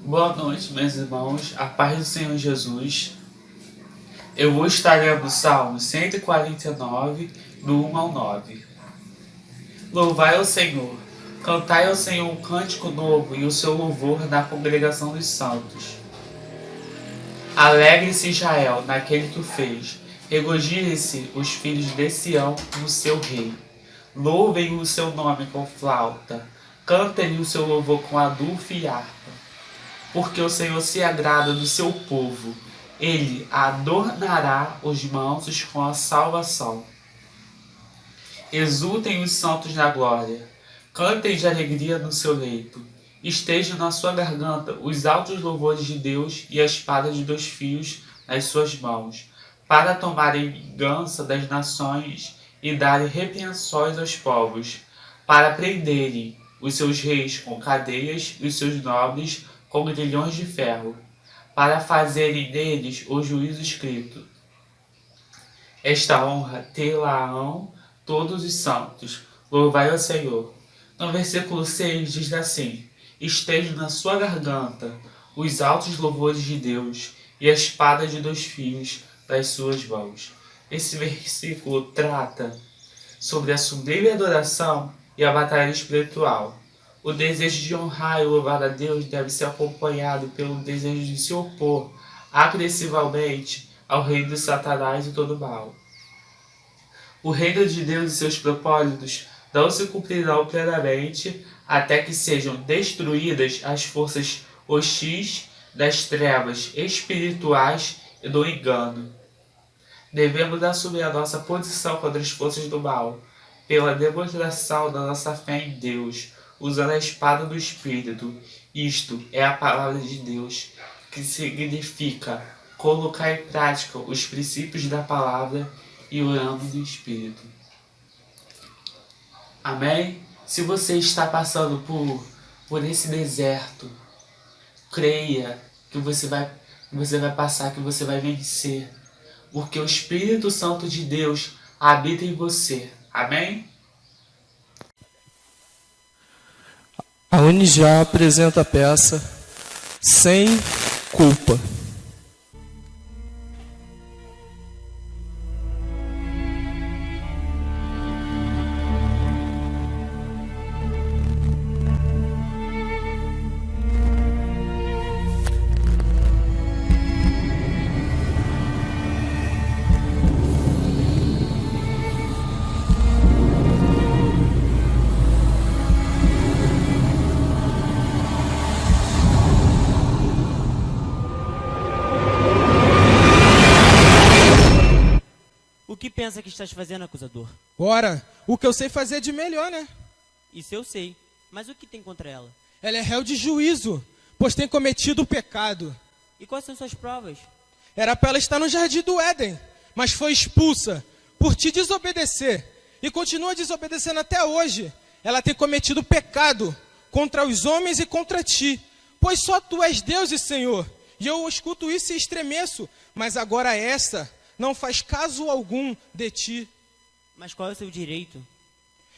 Boa noite, meus irmãos. A paz do Senhor Jesus. Eu vou estar lendo o Salmo 149, do 1 ao 9. Louvai ao Senhor. Cantai ao Senhor um cântico novo e o seu louvor na congregação dos santos. Alegre-se Israel naquele que o fez. Regozijem-se os filhos de Sião no seu rei. Louvem o seu nome com flauta. Cantem-lhe o seu louvor com adufo e harpa. Porque o Senhor se agrada do seu povo. Ele adornará os mansos com a salvação. Exultem os santos na glória. Cantem de alegria no seu leito. Estejam na sua garganta os altos louvores de Deus e a espada de 2 fios nas suas mãos, para tomarem vingança das nações e darem repreensões aos povos, para prenderem os seus reis com cadeias e os seus nobres com grilhões de ferro, para fazerem neles o juízo escrito. Esta honra tê-la-ão todos os santos. Louvai ao Senhor. No versículo 6 diz assim: estejam na sua garganta os altos louvores de Deus e a espada de 2 fios das suas mãos. Esse versículo trata sobre a sublime adoração e a batalha espiritual. O desejo de honrar e louvar a Deus deve ser acompanhado pelo desejo de se opor agressivamente ao reino de Satanás e todo mal. O reino de Deus e seus propósitos não se cumprirão plenamente até que sejam destruídas as forças hostis das trevas espirituais e do engano. Devemos assumir a nossa posição contra as forças do mal, pela demonstração da nossa fé em Deus, usando a espada do Espírito. Isto é a palavra de Deus, que significa colocar em prática os princípios da palavra e orando no Espírito. Amém? Se você está passando por esse deserto, creia que você vai passar, que você vai vencer, porque o Espírito Santo de Deus habita em você. Amém? A Unijá apresenta a peça Sem Culpa. O que pensa que estás fazendo, acusador? Ora, o que eu sei fazer de melhor, né? Isso eu sei, mas o que tem contra ela? Ela é réu de juízo, pois tem cometido o pecado. E quais são suas provas? Era para ela estar no jardim do Éden, mas foi expulsa por te desobedecer. E continua desobedecendo até hoje. Ela tem cometido pecado contra os homens e contra ti. Pois só tu és Deus e Senhor. E eu escuto isso e estremeço. Mas agora essa não faz caso algum de ti. Mas qual é o seu direito?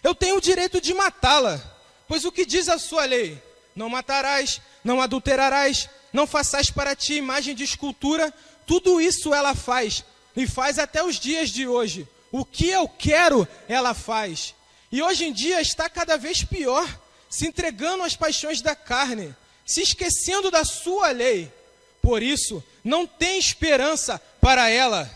Eu tenho o direito de matá-la. Pois o que diz a sua lei? Não matarás, não adulterarás, não façais para ti imagem de escultura. Tudo isso ela faz, e faz até os dias de hoje. O que eu quero, ela faz. E hoje em dia está cada vez pior, se entregando às paixões da carne, se esquecendo da sua lei. Por isso, não tem esperança para ela.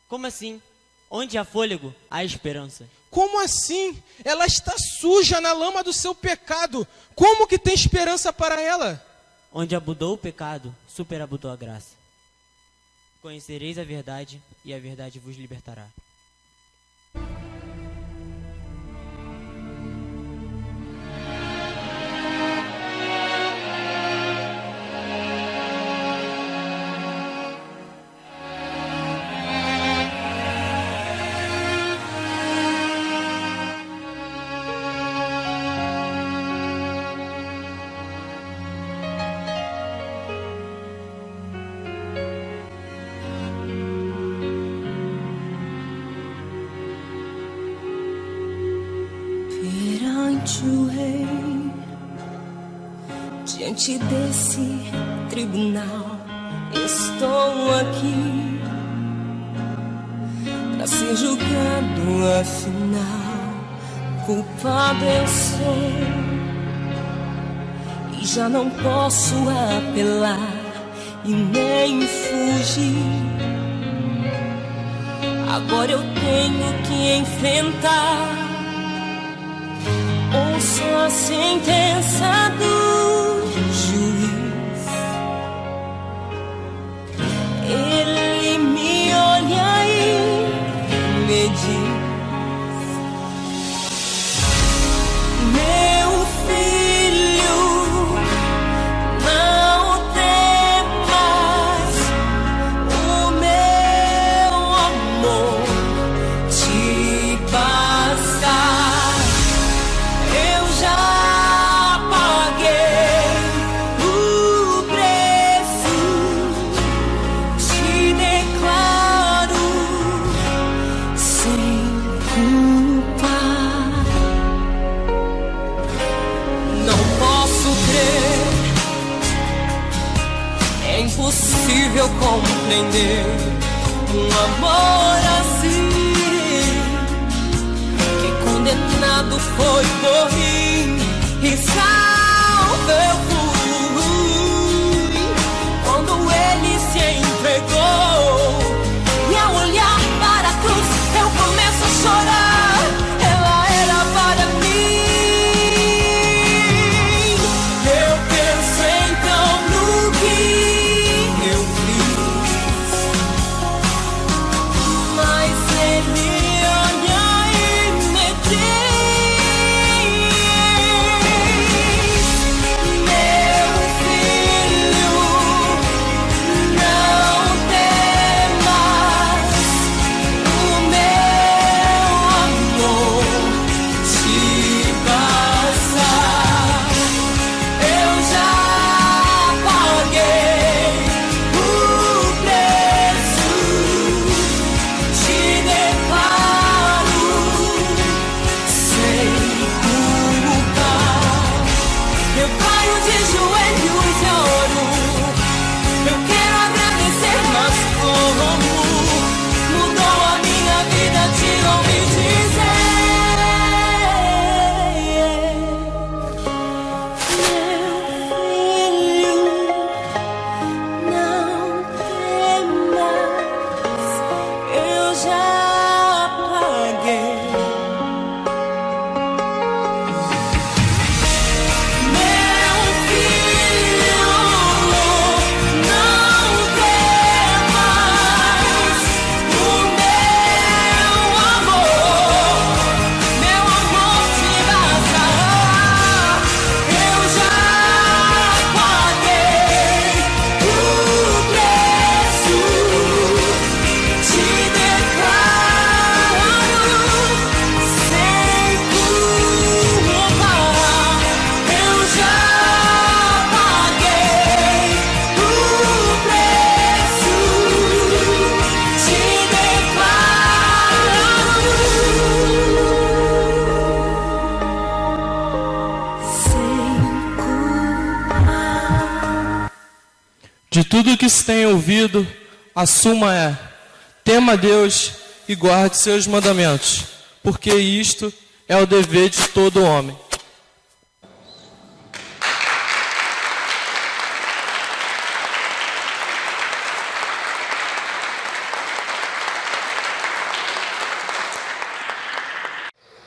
Como assim? Onde há fôlego, há esperança. Como assim? Ela está suja na lama do seu pecado. Como que tem esperança para ela? Onde abundou o pecado, superabundou a graça. Conhecereis a verdade, e a verdade vos libertará. perante o Rei, diante desse tribunal. Estou aqui pra ser julgado, afinal, culpado eu sou. E já não posso apelar e nem fugir. Agora eu tenho que enfrentar. Ouço a sentença do juiz. Ele me olha e me diz: meu filho, não temas, o meu amor te basta. Eu já paguei o preço, te declaro sem culpa. Não posso crer, é impossível compreender um amor assim. Condenado foi por mim e salvo eu fui. Quando ele se entregou e ao olhar para a cruz eu começo a chorar. Ela era para mim. Eu penso então no que eu fiz, mas ele olha e me diz: meu filho, não temas, o meu amor te basta. Eu já paguei o preço, te declaro sem culpa. Eu caio de joelhos e oro. Eu quero agradecer, mas como mudou a minha vida te ouvi dizer: meu filho, não temas, eu já paguei. Meu filho, não temas, o meu amor te basta. Eu já paguei o preço, te declaro sem culpa. Eu já paguei o preço, te declaro sem culpa. De tudo que se tem ouvido, a suma é: tema a Deus e guarde seus mandamentos, porque isto é o dever de todo homem.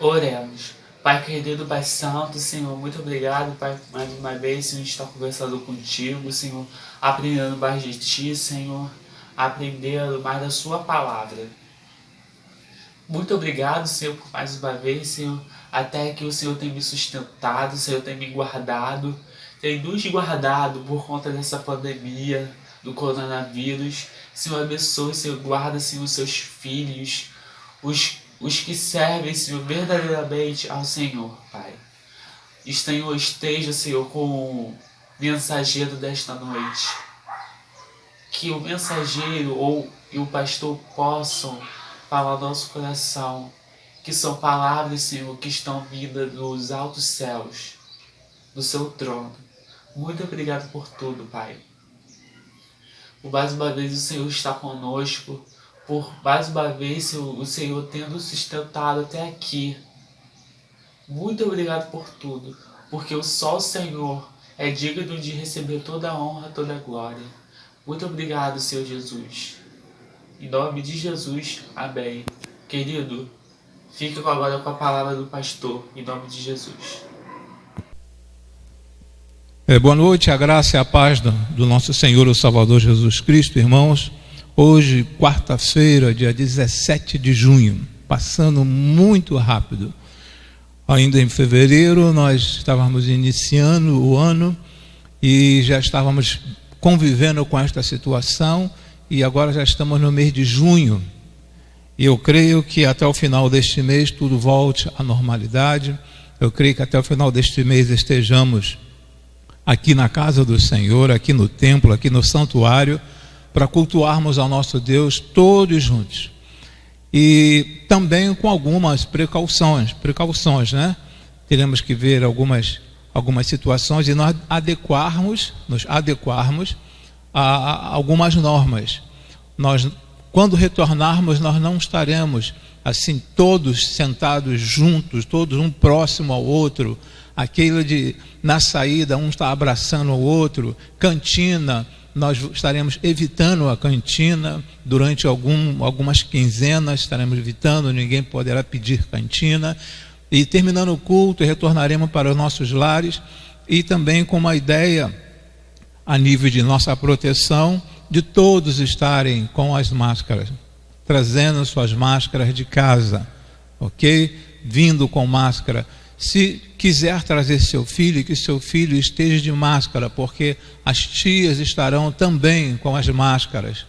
Oremos. Pai querido, Pai santo, Senhor, muito obrigado, Pai, mais uma vez, Senhor, estar conversando contigo, Senhor, aprendendo mais de Ti, Senhor, aprendendo mais da Sua palavra. Muito obrigado, Senhor, por mais uma vez, Senhor, até que o Senhor tem me sustentado, o Senhor tem me guardado, tem nos guardado por conta dessa pandemia, do coronavírus. Senhor, abençoe, Senhor, guarda, Senhor, os seus filhos, os que servem, Senhor, verdadeiramente ao Senhor, Pai. Senhor, esteja, Senhor, com o mensageiro desta noite. Que o mensageiro e o pastor possam falar ao nosso coração, que são palavras, Senhor, que estão vindas dos altos céus, do seu trono. Muito obrigado por tudo, Pai. Por mais uma vez o Senhor está conosco, por mais uma vez o Senhor tendo sustentado até aqui. Muito obrigado por tudo, porque só o Senhor é digno de receber toda a honra, toda a glória. Muito obrigado, Senhor Jesus. Em nome de Jesus, amém. Querido, fique agora com a palavra do pastor, em nome de Jesus. Boa noite, a graça e a paz do nosso Senhor, o Salvador Jesus Cristo, irmãos. Hoje, quarta-feira, dia 17 de junho, passando muito rápido. Ainda em fevereiro, nós estávamos iniciando o ano e já estávamos convivendo com esta situação, e agora já estamos no mês de junho. E eu creio que até o final deste mês tudo volte à normalidade. Eu creio que até o final deste mês estejamos aqui na casa do Senhor, aqui no templo, aqui no santuário, para cultuarmos ao nosso Deus todos juntos. E também com algumas precauções, né? Teremos que ver algumas situações e nos adequarmos a algumas normas. Nós, quando retornarmos, nós não estaremos assim todos sentados juntos, todos um próximo ao outro, aquilo de na saída um está abraçando o outro, cantina, nós estaremos evitando a cantina durante algumas quinzenas, estaremos evitando, ninguém poderá pedir cantina, e terminando o culto retornaremos para os nossos lares, e também com uma ideia a nível de nossa proteção, de todos estarem com as máscaras, trazendo suas máscaras de casa, ok? Vindo com máscara. Se quiser trazer seu filho, que seu filho esteja de máscara, porque as tias estarão também com as máscaras.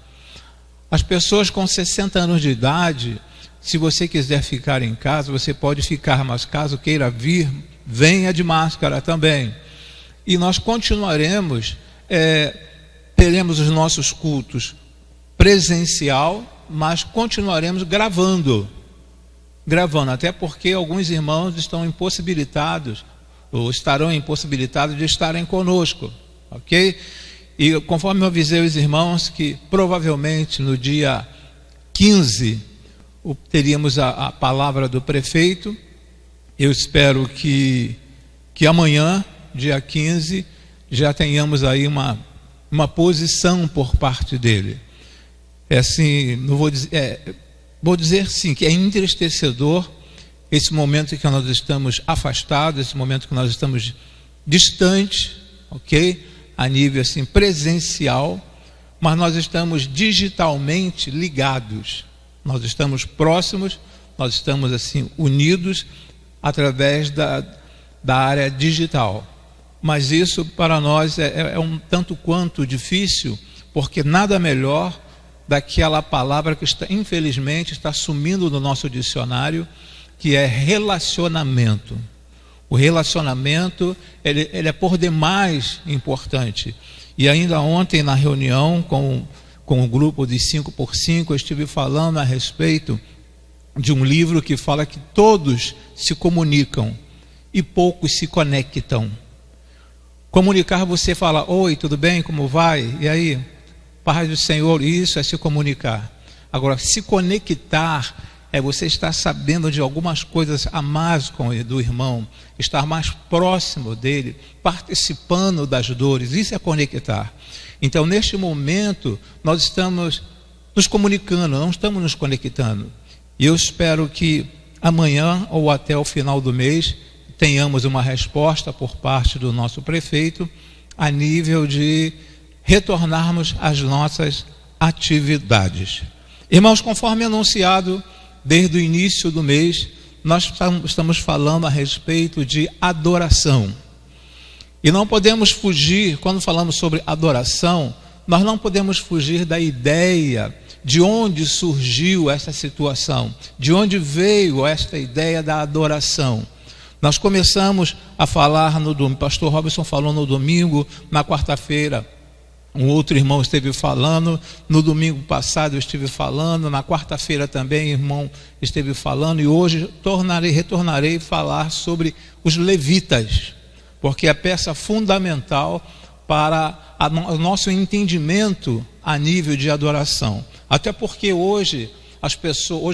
As pessoas com 60 anos de idade, se você quiser ficar em casa, você pode ficar, mas caso queira vir, venha de máscara também. E nós continuaremos, teremos os nossos cultos presencial, mas continuaremos gravando, até porque alguns irmãos estão impossibilitados, ou estarão impossibilitados de estarem conosco, ok? E conforme eu avisei os irmãos que provavelmente no dia 15 teríamos a palavra do prefeito, eu espero que amanhã, dia 15, já tenhamos aí uma posição por parte dele. Assim, não vou dizer, vou dizer sim, que é entristecedor esse momento em que nós estamos afastados, esse momento que nós estamos distantes, ok? A nível assim presencial, mas nós estamos digitalmente ligados, nós estamos próximos, nós estamos assim unidos através da área digital. Mas isso para nós é um tanto quanto difícil, porque nada melhor daquela palavra que infelizmente está sumindo do nosso dicionário, que é relacionamento. O relacionamento ele é por demais importante. E ainda ontem na reunião com o grupo de 5x5, eu estive falando a respeito de um livro que fala que todos se comunicam e poucos se conectam. Comunicar, você fala, oi, tudo bem, como vai? E aí, paz do Senhor, isso é se comunicar. Agora, se conectar é você estar sabendo de algumas coisas a mais do irmão, estar mais próximo dele, participando das dores, isso é conectar. Então, neste momento, nós estamos nos comunicando, não estamos nos conectando. E eu espero que amanhã ou até o final do mês tenhamos uma resposta por parte do nosso prefeito a nível de retornarmos às nossas atividades. Irmãos, conforme anunciado desde o início do mês, nós estamos falando a respeito de adoração. E não podemos fugir, quando falamos sobre adoração, nós não podemos fugir da ideia de onde surgiu essa situação, de onde veio esta ideia da adoração. Nós começamos a falar no domingo, pastor Robson falou no domingo, na quarta-feira um outro irmão esteve falando, no domingo passado eu estive falando, na quarta-feira também irmão esteve falando, e hoje retornarei a falar sobre os levitas, porque é a peça fundamental para o nosso entendimento a nível de adoração. Até porque hoje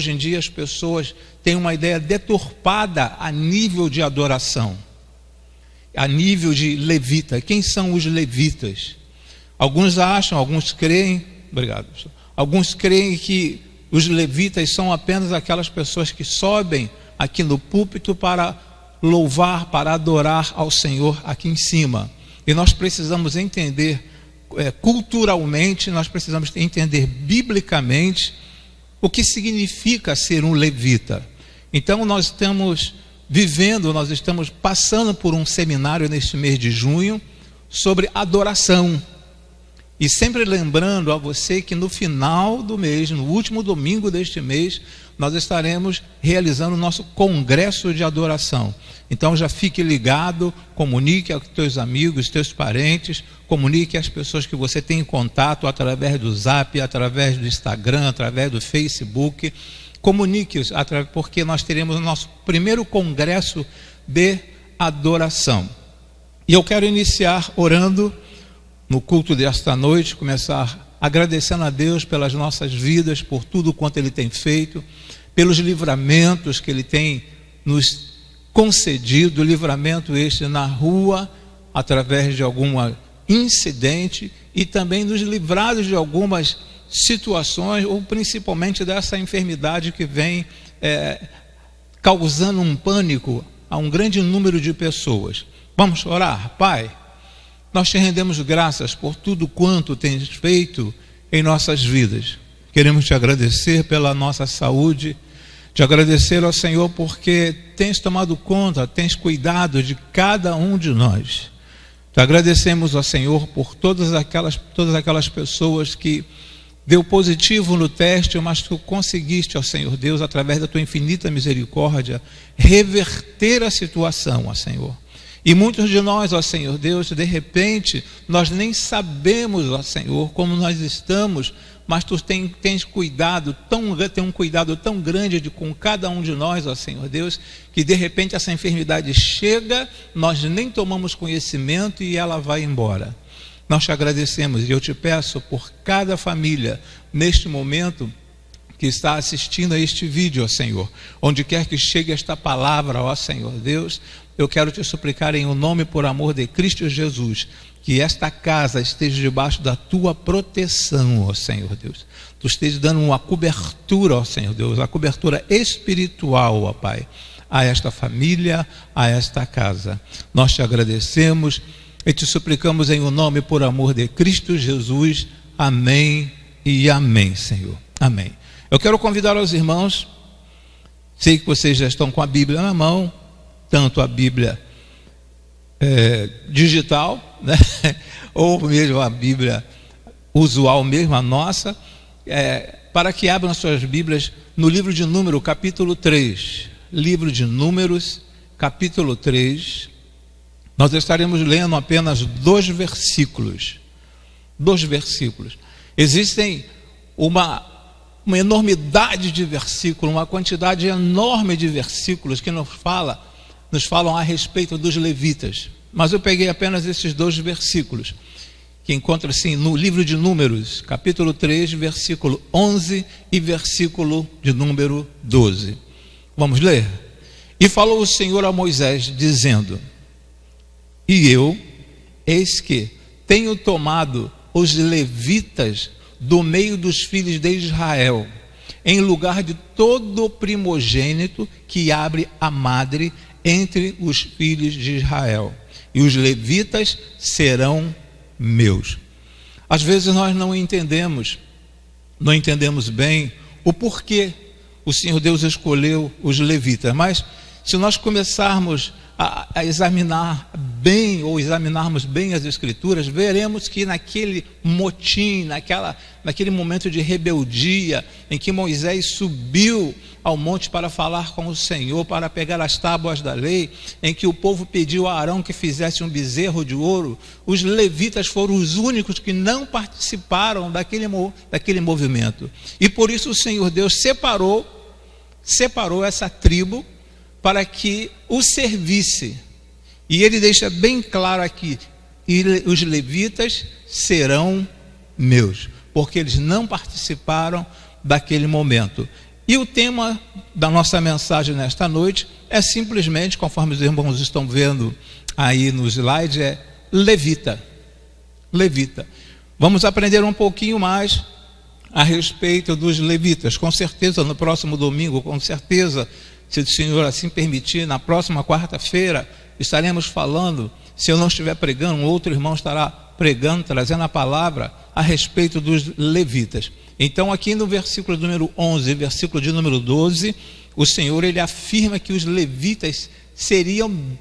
em dia as pessoas têm uma ideia deturpada a nível de adoração, a nível de levita. Quem são os levitas? Alguns acham, alguns creem, obrigado, alguns creem que os levitas são apenas aquelas pessoas que sobem aqui no púlpito para louvar, para adorar ao Senhor aqui em cima. E nós precisamos entender culturalmente, nós precisamos entender biblicamente o que significa ser um levita. Então nós estamos passando por um seminário neste mês de junho sobre adoração. E sempre lembrando a você que no final do mês, no último domingo deste mês, nós estaremos realizando o nosso congresso de adoração. Então já fique ligado, comunique aos teus amigos, teus parentes, comunique às pessoas que você tem em contato através do Zap, através do Instagram, através do Facebook. Comunique-os, porque nós teremos o nosso primeiro congresso de adoração. E eu quero iniciar orando no culto desta noite, começar agradecendo a Deus pelas nossas vidas, por tudo quanto Ele tem feito, pelos livramentos que Ele tem nos concedido, livramento este na rua, através de algum incidente, e também nos livrado de algumas situações, ou principalmente dessa enfermidade que vem causando um pânico a um grande número de pessoas. Vamos orar. Pai, nós te rendemos graças por tudo quanto tens feito em nossas vidas. Queremos te agradecer pela nossa saúde, te agradecer ao Senhor porque tens tomado conta, tens cuidado de cada um de nós. Te agradecemos ao Senhor por todas aquelas pessoas que deu positivo no teste, mas tu conseguiste, ó Senhor Deus, através da tua infinita misericórdia, reverter a situação, ó Senhor. E muitos de nós, ó Senhor Deus, de repente, nós nem sabemos, ó Senhor, como nós estamos, mas tu tens um cuidado tão grande com cada um de nós, ó Senhor Deus, que de repente essa enfermidade chega, nós nem tomamos conhecimento e ela vai embora. Nós te agradecemos e eu te peço por cada família neste momento que está assistindo a este vídeo, ó Senhor, onde quer que chegue esta palavra, ó Senhor Deus, eu quero te suplicar em o nome por amor de Cristo Jesus, que esta casa esteja debaixo da tua proteção, ó Senhor Deus. Tu esteja dando uma cobertura, ó Senhor Deus, uma cobertura espiritual, ó Pai, a esta família, a esta casa. Nós te agradecemos e te suplicamos em o nome por amor de Cristo Jesus. Amém e amém, Senhor. Amém. Eu quero convidar os irmãos, sei que vocês já estão com a Bíblia na mão, tanto a Bíblia digital, né? Ou mesmo a Bíblia usual mesmo, a nossa, para que abram suas Bíblias no livro de Números, capítulo 3. Livro de Números, capítulo 3. Nós estaremos lendo apenas 2 versículos. 2 versículos. Existem uma enormidade de versículos, uma quantidade enorme de versículos que nos falam a respeito dos levitas. Mas eu peguei apenas esses 2 versículos, que encontram-se no livro de Números, capítulo 3, versículo 11 e versículo de número 12. Vamos ler? E falou o Senhor a Moisés, dizendo: E eu, eis que tenho tomado os levitas do meio dos filhos de Israel, em lugar de todo primogênito que abre a madre entre os filhos de Israel, e os levitas serão meus. Às vezes nós não entendemos bem o porquê o Senhor Deus escolheu os levitas, mas se nós começarmos a examinar bem, ou examinarmos bem as Escrituras, veremos que naquele motim, naquele momento de rebeldia, em que Moisés subiu ao monte para falar com o Senhor, para pegar as tábuas da lei, em que o povo pediu a Arão que fizesse um bezerro de ouro, os levitas foram os únicos que não participaram daquele movimento. E por isso o Senhor Deus separou essa tribo para que o servisse. E ele deixa bem claro aqui e os levitas serão meus, porque eles não participaram daquele momento. E o tema da nossa mensagem nesta noite é simplesmente, conforme os irmãos estão vendo aí no slide, é levita. Levita. Vamos aprender um pouquinho mais a respeito dos levitas. Com certeza no próximo domingo, com certeza, se o Senhor assim permitir, na próxima quarta-feira estaremos falando, se eu não estiver pregando, um outro irmão estará pregando, trazendo a palavra a respeito dos levitas. Então aqui no versículo número 11, versículo de número 12, o Senhor ele afirma que os levitas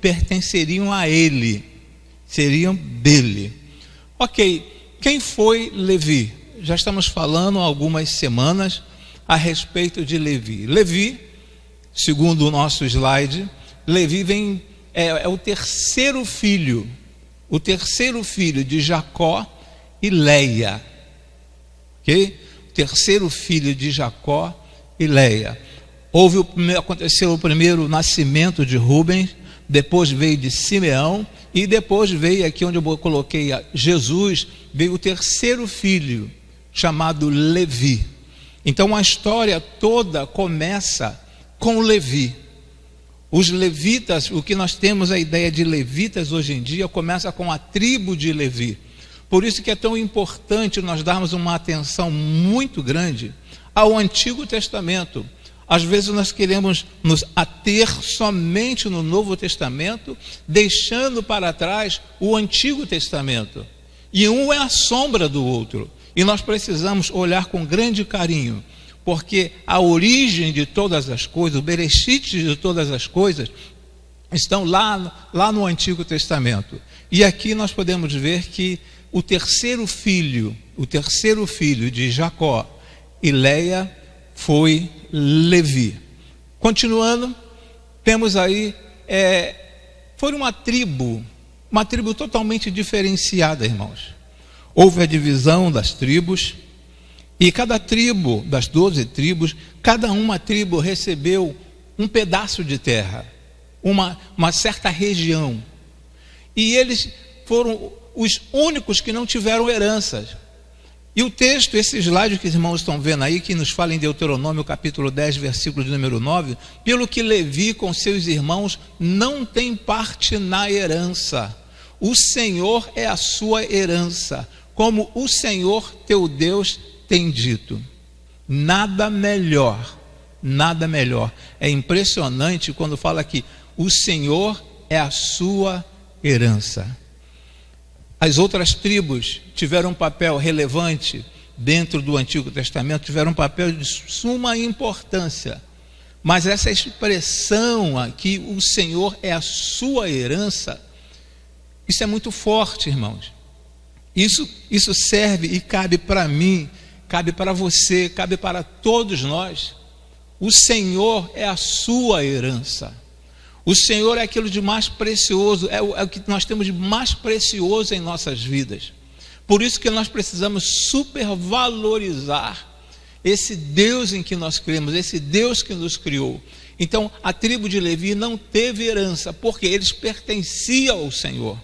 pertenceriam a ele, seriam dele. Ok, quem foi Levi? Já estamos falando há algumas semanas a respeito de Levi. Levi, segundo o nosso slide, Levi é o terceiro filho de Jacó e Leia. Ok? Terceiro filho de Jacó e Leia. Aconteceu o primeiro nascimento de Rubens, depois veio de Simeão, e depois veio aqui onde eu coloquei Jesus, veio o terceiro filho, chamado Levi. Então a história toda começa com Levi. Os levitas, o que nós temos a ideia de levitas hoje em dia, começa com a tribo de Levi. Por isso que é tão importante nós darmos uma atenção muito grande ao Antigo Testamento. Às vezes nós queremos nos ater somente no Novo Testamento, deixando para trás o Antigo Testamento. E um é a sombra do outro. E nós precisamos olhar com grande carinho, porque a origem de todas as coisas, o bereshit de todas as coisas, estão lá no Antigo Testamento. E aqui nós podemos ver que o terceiro filho de Jacó e Leia foi Levi. Continuando, temos aí, foi uma tribo totalmente diferenciada, irmãos. Houve a divisão das tribos, e cada tribo, das 12 tribos, cada uma tribo recebeu um pedaço de terra, uma certa região. E eles foram os únicos que não tiveram heranças. E o texto, esse slide que os irmãos estão vendo aí, que nos fala em Deuteronômio capítulo 10, versículo de número 9, pelo que Levi com seus irmãos não tem parte na herança. O Senhor é a sua herança, como o Senhor teu Deus tem dito. Nada melhor. É impressionante quando fala que o Senhor é a sua herança. As outras tribos tiveram um papel relevante dentro do Antigo Testamento, tiveram um papel de suma importância. Mas essa expressão aqui, o Senhor é a sua herança, isso é muito forte, irmãos. Isso serve e cabe para mim, cabe para você, cabe para todos nós. O Senhor é a sua herança. O Senhor é aquilo de mais precioso, é o que nós temos de mais precioso em nossas vidas. Por isso que nós precisamos supervalorizar esse Deus em que nós cremos, esse Deus que nos criou. Então, a tribo de Levi não teve herança, porque eles pertenciam ao Senhor.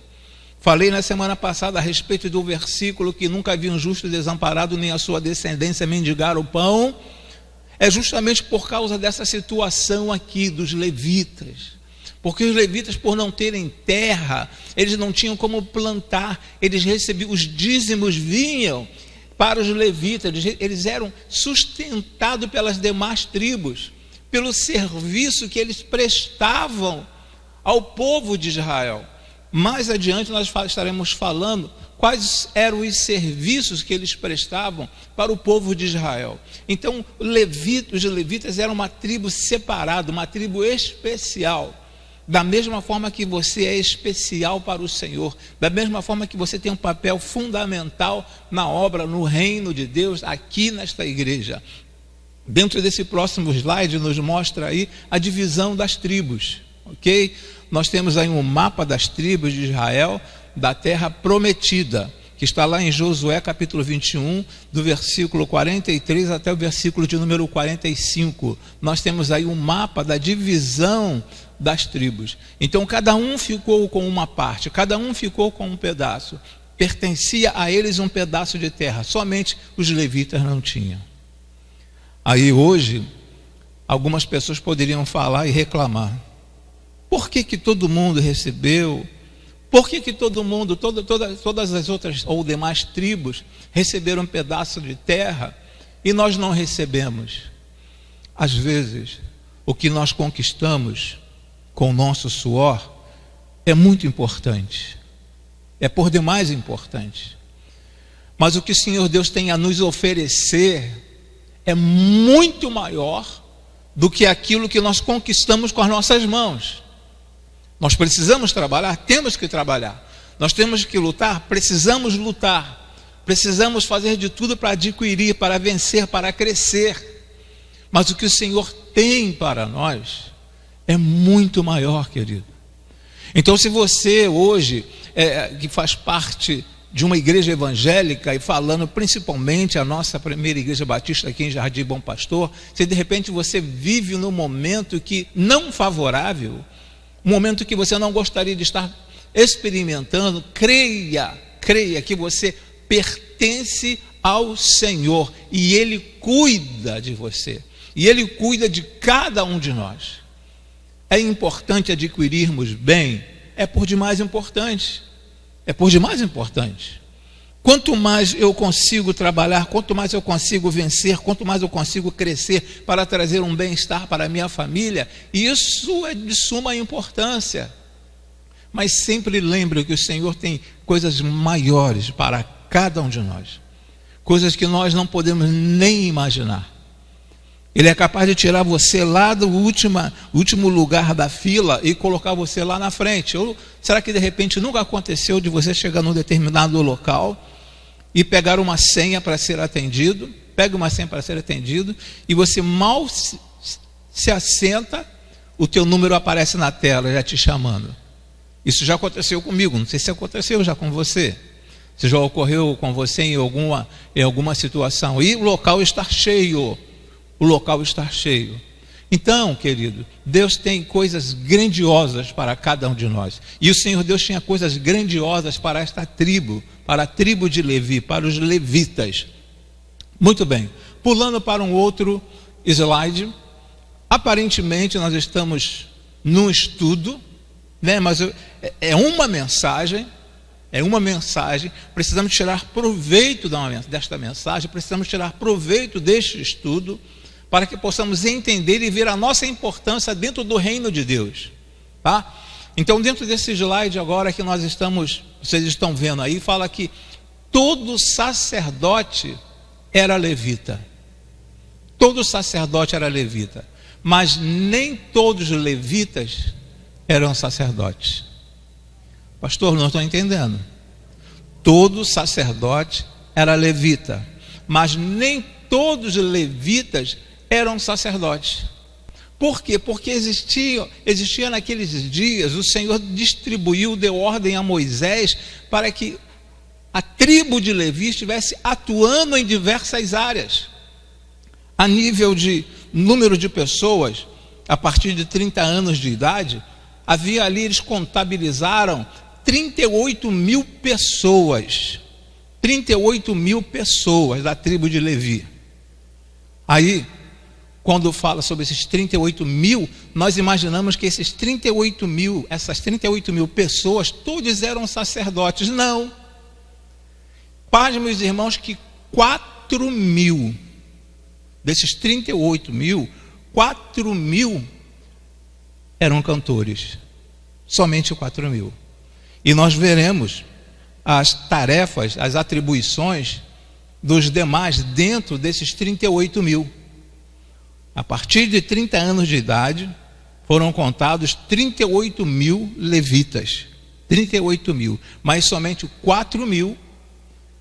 Falei na semana passada a respeito do versículo que nunca havia um justo desamparado, nem a sua descendência mendigar o pão. É justamente por causa dessa situação aqui dos levitas. Porque os levitas, por não terem terra, eles não tinham como plantar, eles recebiam, os dízimos vinham para os levitas, eles eram sustentados pelas demais tribos, pelo serviço que eles prestavam ao povo de Israel. Mais adiante nós estaremos falando quais eram os serviços que eles prestavam para o povo de Israel. Então, os levitas eram uma tribo separada, uma tribo especial. Da mesma forma que você é especial para o Senhor, da mesma forma que você tem um papel fundamental na obra, no reino de Deus, aqui nesta igreja. Dentro desse próximo slide nos mostra aí a divisão das tribos, ok? Nós temos aí um mapa das tribos de Israel, da terra prometida, que está lá em Josué capítulo 21, do versículo 43 até o versículo de número 45. Nós temos aí um mapa da divisão das tribos. Então cada um ficou com uma parte, cada um ficou com um pedaço. Pertencia a eles um pedaço de terra, somente os levitas não tinham. Aí hoje, algumas pessoas poderiam falar e reclamar. Por que todo mundo recebeu? Por que todo mundo, todas as outras ou demais tribos receberam um pedaço de terra e nós não recebemos? Às vezes, o que nós conquistamos com o nosso suor é muito importante, é por demais importante. Mas o que o Senhor Deus tem a nos oferecer é muito maior do que aquilo que nós conquistamos com as nossas mãos. Nós precisamos trabalhar, temos que trabalhar. Nós temos que lutar, precisamos lutar. Precisamos fazer de tudo para adquirir, para vencer, para crescer. Mas o que o Senhor tem para nós é muito maior, querido. Então, se você hoje, que faz parte de uma igreja evangélica, e falando principalmente a nossa primeira igreja batista aqui em Jardim Bom Pastor, se de repente você vive num momento que não favorável, um momento que você não gostaria de estar experimentando, creia que você pertence ao Senhor e Ele cuida de você, e Ele cuida de cada um de nós. É importante adquirirmos bem, é por demais importante, Quanto mais eu consigo trabalhar, quanto mais eu consigo vencer, quanto mais eu consigo crescer para trazer um bem-estar para a minha família, isso é de suma importância. Mas sempre lembre que o Senhor tem coisas maiores para cada um de nós, coisas que nós não podemos nem imaginar. Ele é capaz de tirar você lá do último lugar da fila e colocar você lá na frente. Ou será que de repente nunca aconteceu de você chegar num determinado local e pegar uma senha para ser atendido? Pega uma senha para ser atendido e você mal se assenta, o teu número aparece na tela já te chamando. Isso já aconteceu comigo, não sei se aconteceu já com você. Se já ocorreu com você em alguma situação. E o local está cheio. Então, querido, Deus tem coisas grandiosas para cada um de nós. E o Senhor Deus tinha coisas grandiosas para esta tribo, para a tribo de Levi, para os levitas. Muito bem, pulando para um outro slide. Aparentemente nós estamos num estudo, né? Mas é uma mensagem. Precisamos tirar proveito desta mensagem, precisamos tirar proveito deste estudo, para que possamos entender e ver a nossa importância dentro do reino de Deus, tá? Então, dentro desse slide agora que vocês estão vendo aí, fala que todo sacerdote era levita. Mas nem todos os levitas eram sacerdotes. Pastor, não estou entendendo. Todo sacerdote era levita, mas nem todos os levitas eram sacerdotes. Por quê? Porque existia naqueles dias, o Senhor deu ordem a Moisés para que a tribo de Levi estivesse atuando em diversas áreas. A nível de número de pessoas, a partir de 30 anos de idade, havia ali, eles contabilizaram 38 mil pessoas. 38 mil pessoas da tribo de Levi. Aí, quando fala sobre esses 38 mil, nós imaginamos que essas 38 mil pessoas, todos eram sacerdotes. Não. Pasmem, meus irmãos, que 4 mil, desses 38 mil, 4 mil eram cantores. Somente 4 mil. E nós veremos as tarefas, as atribuições dos demais dentro desses 38 mil. A partir de 30 anos de idade, foram contados 38 mil levitas. 38 mil, mas somente 4 mil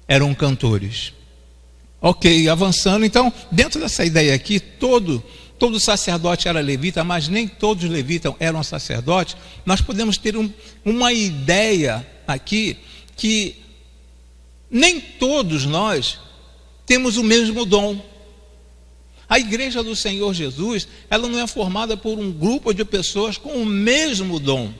eram cantores. Ok, avançando. Então, dentro dessa ideia aqui, todo sacerdote era levita, mas nem todos os levitas eram sacerdotes. Nós podemos ter uma ideia aqui que Nem todos nós temos o mesmo dom. A igreja do Senhor Jesus, ela não é formada por um grupo de pessoas com o mesmo dom.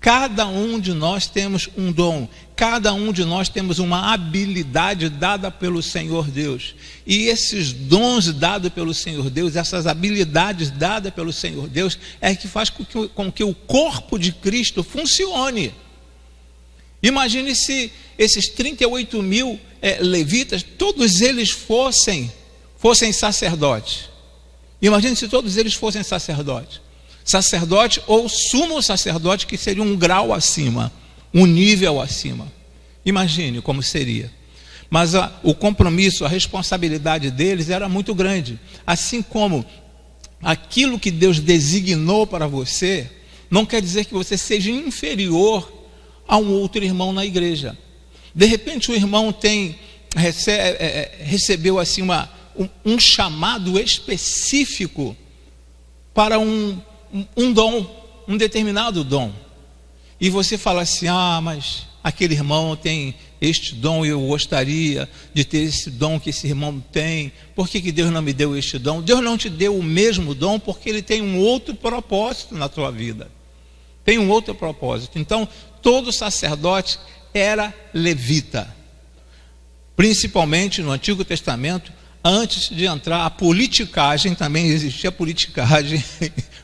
Cada um de nós temos um dom, cada um de nós temos uma habilidade dada pelo Senhor Deus. E esses dons dados pelo Senhor Deus, essas habilidades dadas pelo Senhor Deus, é que faz com que o corpo de Cristo funcione. Imagine se esses 38 mil levitas, todos eles fossem sacerdotes. Imagine se todos eles fossem sacerdotes. Sacerdote ou sumo sacerdote, que seria um grau acima, um nível acima. Imagine como seria. Mas o compromisso, a responsabilidade deles era muito grande. Assim como aquilo que Deus designou para você, não quer dizer que você seja inferior a um outro irmão na igreja. De repente o irmão recebeu assim um chamado específico para um dom, um determinado dom. E você fala assim: mas aquele irmão tem este dom e eu gostaria de ter esse dom que esse irmão tem. Por que Deus não me deu este dom? Deus não te deu o mesmo dom porque Ele tem um outro propósito na tua vida. Tem um outro propósito. Então, todo sacerdote era levita. Principalmente no Antigo Testamento, antes de entrar a politicagem, também existia politicagem.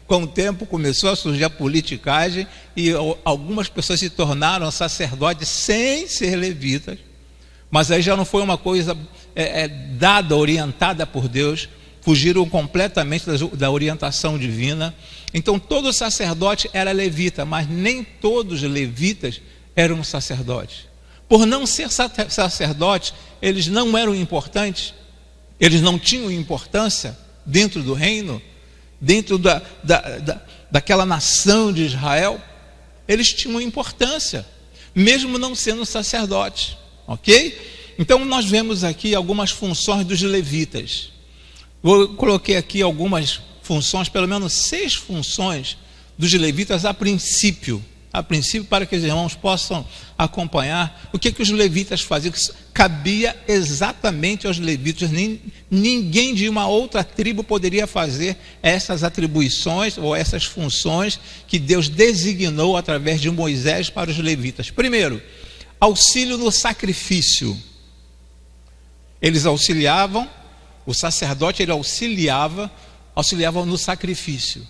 Com o tempo começou a surgir a politicagem e algumas pessoas se tornaram sacerdotes sem ser levitas. Mas aí já não foi uma coisa dada, orientada por Deus. Fugiram completamente da orientação divina. Então todo sacerdote era levita, mas nem todos os levitas eram sacerdotes. Por não ser sacerdotes, eles não eram importantes, eles não tinham importância dentro do reino, dentro daquela nação de Israel. Eles tinham importância, mesmo não sendo sacerdotes, ok? Então nós vemos aqui algumas funções dos levitas. Eu coloquei aqui algumas funções, pelo menos 6 funções dos levitas a princípio, para que os irmãos possam acompanhar o que os levitas faziam. Cabia exatamente aos levitas, ninguém de uma outra tribo poderia fazer essas atribuições ou essas funções que Deus designou através de Moisés para os levitas. Primeiro, auxílio no sacrifício. Eles auxiliavam, o sacerdote ele auxiliava no sacrifício.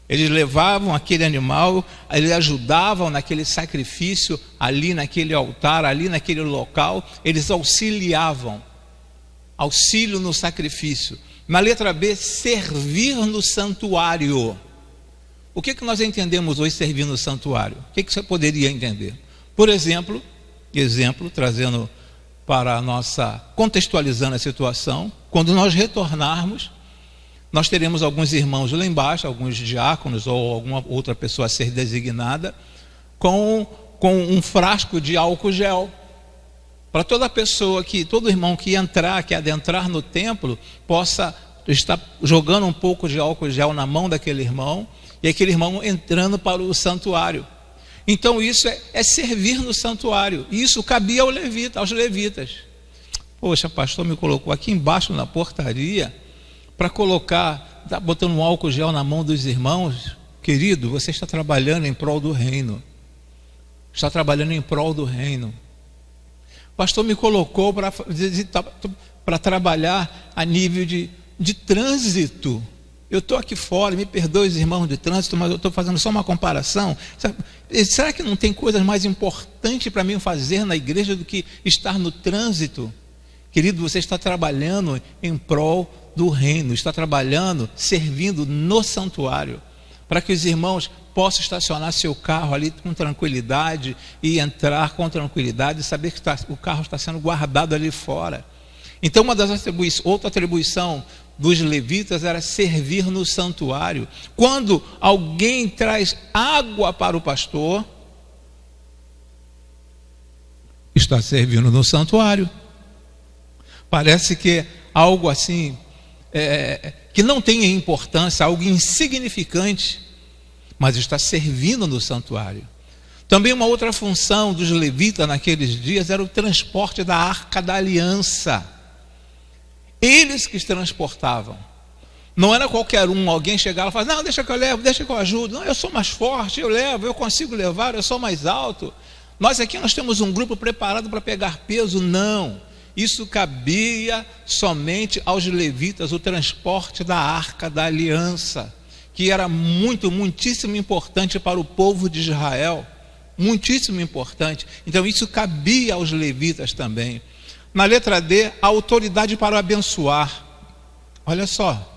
Eles levavam aquele animal, eles ajudavam naquele sacrifício, ali naquele altar, ali naquele local, eles auxiliavam. Auxílio no sacrifício. Na letra B, servir no santuário. O que nós entendemos hoje servir no santuário? O que você poderia entender? Por exemplo, trazendo para a nossa, contextualizando a situação, quando nós retornarmos, nós teremos alguns irmãos lá embaixo, alguns diáconos ou alguma outra pessoa a ser designada, com um frasco de álcool gel. Para todo irmão que adentrar no templo, possa estar jogando um pouco de álcool gel na mão daquele irmão, e aquele irmão entrando para o santuário. Então isso é servir no santuário. Isso cabia aos levitas. Poxa, pastor me colocou aqui embaixo na portaria para colocar, está botando um álcool gel na mão dos irmãos. Querido, você está trabalhando em prol do reino. Está trabalhando em prol do reino. O pastor me colocou para trabalhar a nível de trânsito. Eu estou aqui fora, me perdoe os irmãos de trânsito, mas eu estou fazendo só uma comparação. Será que não tem coisas mais importantes para mim fazer na igreja do que estar no trânsito? Querido, você está trabalhando em prol do reino, está trabalhando, servindo no santuário, para que os irmãos possam estacionar seu carro ali com tranquilidade e entrar com tranquilidade e saber que o carro está sendo guardado ali fora. Então outra atribuição dos levitas era servir no santuário. Quando alguém traz água para o pastor, está servindo no santuário. Parece que algo assim, que não tem importância, algo insignificante, mas está servindo no santuário. Também uma outra função dos levitas naqueles dias era o transporte da Arca da Aliança. Eles que transportavam. Não era qualquer um, alguém chegava e falava, não, deixa que eu levo, deixa que eu ajudo. Não, eu sou mais forte, eu levo, eu consigo levar, eu sou mais alto. Nós temos um grupo preparado para pegar peso. Não, isso cabia somente aos levitas, o transporte da Arca da Aliança, que era muitíssimo importante para o povo de Israel. Muitíssimo importante. Então isso cabia aos levitas também. Na letra D, a autoridade para abençoar. Olha só,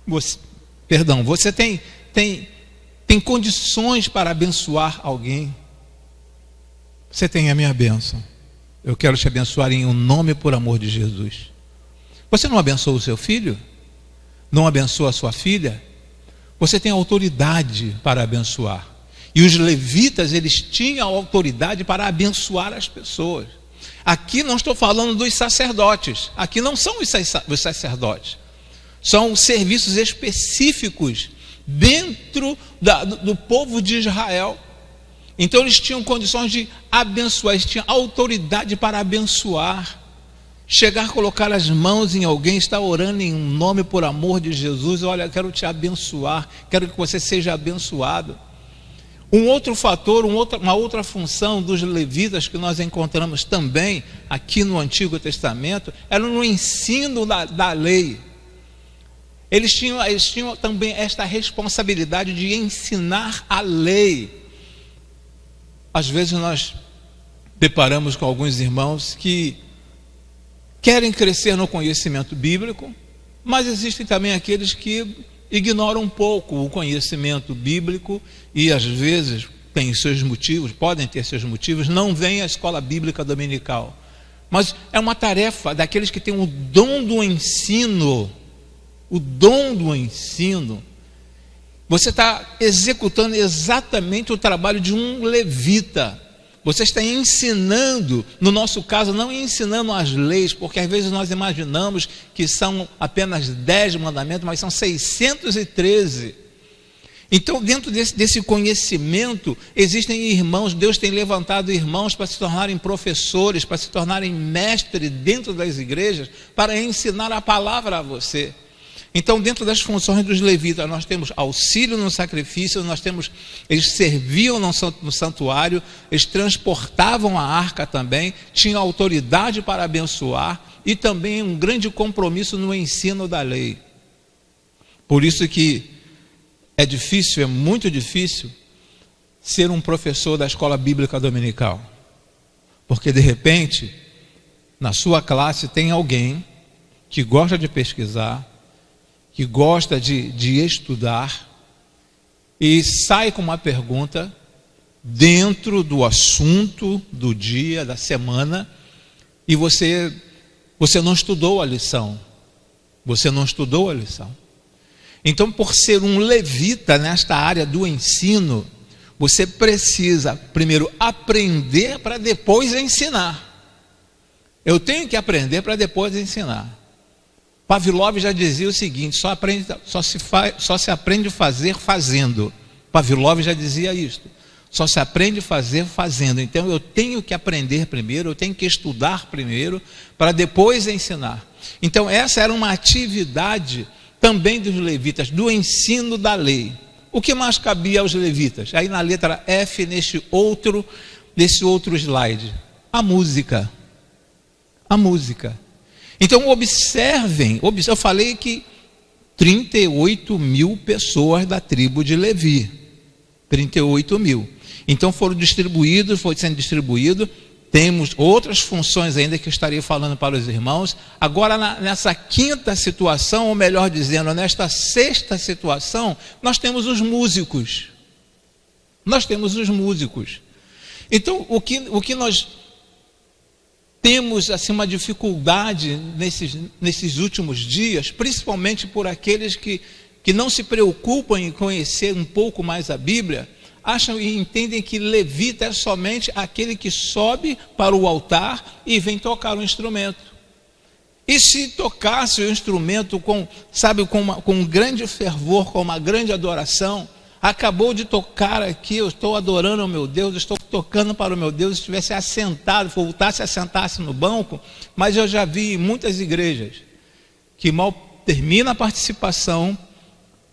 você tem condições para abençoar alguém. Você tem a minha bênção. Eu quero te abençoar em um nome por amor de Jesus. Você não abençoa o seu filho? Não abençoa a sua filha? Você tem autoridade para abençoar. E os levitas, eles tinham autoridade para abençoar as pessoas. Aqui não estou falando dos sacerdotes. Aqui não são os sacerdotes. São serviços específicos dentro do povo de Israel. Então eles tinham condições de abençoar, eles tinham autoridade para abençoar. Chegar, colocar as mãos em alguém, estar orando em um nome por amor de Jesus. Olha, quero te abençoar, quero que você seja abençoado. Um outro fator, uma outra função dos levitas que nós encontramos também aqui no Antigo Testamento, era no ensino da lei. Eles tinham também esta responsabilidade de ensinar a lei. Às vezes nós deparamos com alguns irmãos que querem crescer no conhecimento bíblico, mas existem também aqueles que ignoram um pouco o conhecimento bíblico e às vezes têm seus motivos, podem ter seus motivos, não vêm à escola bíblica dominical. Mas é uma tarefa daqueles que têm o dom do ensino. O dom do ensino. Você está executando exatamente o trabalho de um levita. Você está ensinando, no nosso caso, não ensinando as leis, porque às vezes nós imaginamos que são apenas 10 mandamentos, mas são 613. Então, dentro desse conhecimento, existem irmãos, Deus tem levantado irmãos para se tornarem professores, para se tornarem mestres dentro das igrejas, para ensinar a palavra a você. Então, dentro das funções dos levitas, nós temos auxílio no sacrifício, eles serviam no santuário, eles transportavam a arca também, tinham autoridade para abençoar e também um grande compromisso no ensino da lei. Por isso que é muito difícil ser um professor da escola bíblica dominical. Porque de repente, na sua classe tem alguém que gosta de pesquisar, que gosta de estudar e sai com uma pergunta dentro do assunto do dia, da semana, e você não estudou a lição. Você não estudou a lição. Então, por ser um levita nesta área do ensino, você precisa primeiro aprender para depois ensinar. Eu tenho que aprender para depois ensinar. Pavlov já dizia o seguinte: só se aprende a fazer fazendo. Pavlov já dizia isto. Só se aprende a fazer fazendo. Então eu tenho que aprender primeiro, eu tenho que estudar primeiro, para depois ensinar. Então essa era uma atividade também dos levitas, do ensino da lei. O que mais cabia aos levitas? Aí na letra F, nesse outro slide, a música. A música. Então observem, eu falei que 38 mil pessoas da tribo de Levi, 38 mil. Então foi sendo distribuído. Temos outras funções ainda que eu estaria falando para os irmãos. Agora nessa quinta situação, ou melhor dizendo, nesta sexta situação, nós temos os músicos. Nós temos os músicos. Então o que nós temos assim uma dificuldade nesses últimos dias, principalmente por aqueles que não se preocupam em conhecer um pouco mais a Bíblia, acham e entendem que levita é somente aquele que sobe para o altar e vem tocar o instrumento. E se tocasse o instrumento com um grande fervor, com uma grande adoração, Acabou de tocar aqui, eu estou adorando ao meu Deus, estou tocando para o meu Deus, se estivesse assentado, voltasse a sentar-se no banco, mas eu já vi em muitas igrejas que mal termina a participação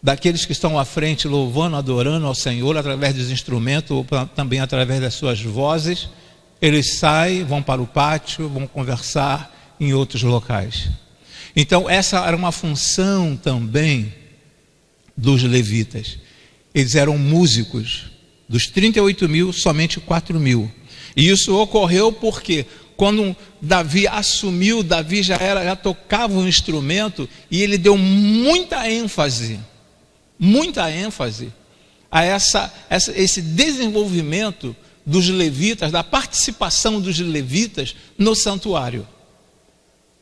daqueles que estão à frente louvando, adorando ao Senhor através dos instrumentos ou também através das suas vozes, eles saem, vão para o pátio, vão conversar em outros locais. Então essa era uma função também dos levitas. Eles eram músicos. Dos 38 mil, somente 4 mil. E isso ocorreu porque quando Davi assumiu, Davi já tocava um instrumento e ele deu muita ênfase a esse desenvolvimento dos levitas, da participação dos levitas no santuário.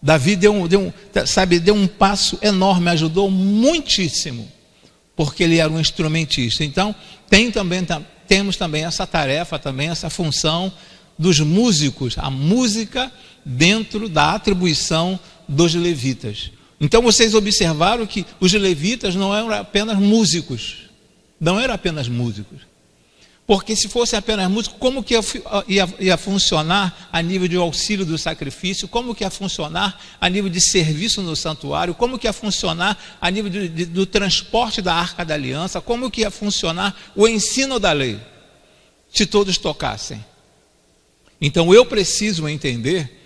Davi deu um passo enorme, ajudou muitíssimo, porque ele era um instrumentista. Então, temos também essa tarefa, também essa função dos músicos, a música dentro da atribuição dos levitas. Então vocês observaram que os levitas não eram apenas músicos, porque se fosse apenas músico, como que ia funcionar a nível de auxílio do sacrifício, como que ia funcionar a nível de serviço no santuário, como que ia funcionar a nível do transporte da Arca da Aliança, como que ia funcionar o ensino da lei, se todos tocassem. Então eu preciso entender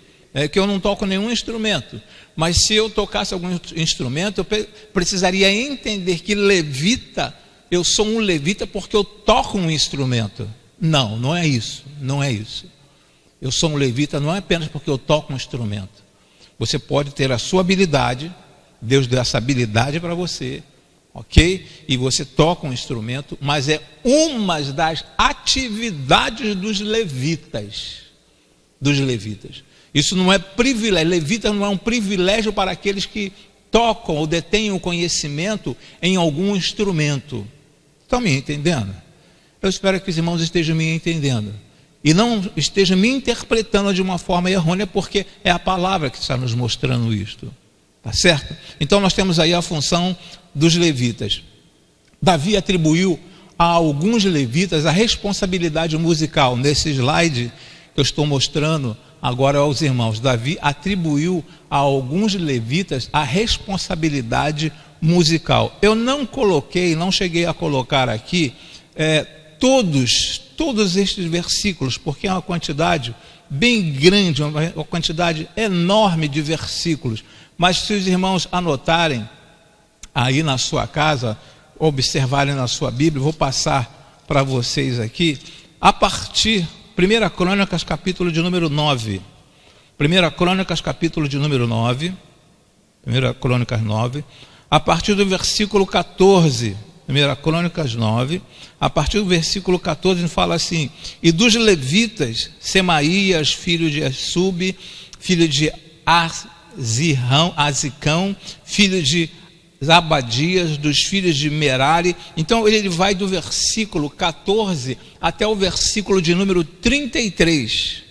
que eu não toco nenhum instrumento, mas se eu tocasse algum instrumento, eu precisaria entender que levita, eu sou um levita porque eu toco um instrumento. Não é isso. Eu sou um levita não é apenas porque eu toco um instrumento. Você pode ter a sua habilidade, Deus deu essa habilidade para você, ok? E você toca um instrumento, mas é uma das atividades dos levitas. Isso não é privilégio. Levita não é um privilégio para aqueles que tocam ou detêm o conhecimento em algum instrumento. Estão me entendendo? Eu espero que os irmãos estejam me entendendo e não estejam me interpretando de uma forma errônea, porque é a palavra que está nos mostrando isto, tá certo? Então nós temos aí a função dos levitas. Davi atribuiu a alguns levitas a responsabilidade musical. Nesse slide que eu estou mostrando agora aos irmãos, Davi atribuiu a alguns levitas a responsabilidade musical. Eu não cheguei a colocar aqui todos estes versículos, porque é uma quantidade bem grande, uma quantidade enorme de versículos. Mas se os irmãos anotarem aí na sua casa, observarem na sua Bíblia, vou passar para vocês aqui, a partir 1 Crônicas, capítulo de número 9. 1 Crônicas, capítulo de número 9. 1 Crônicas 9. A partir do versículo 14. 1 Crônicas 9. A partir do versículo 14, ele fala assim: e dos levitas, Semaías, filho de Assub, filho de Azicão, filho de Zabadias, dos filhos de Merari. Então ele vai do versículo 14 até o versículo de número 33,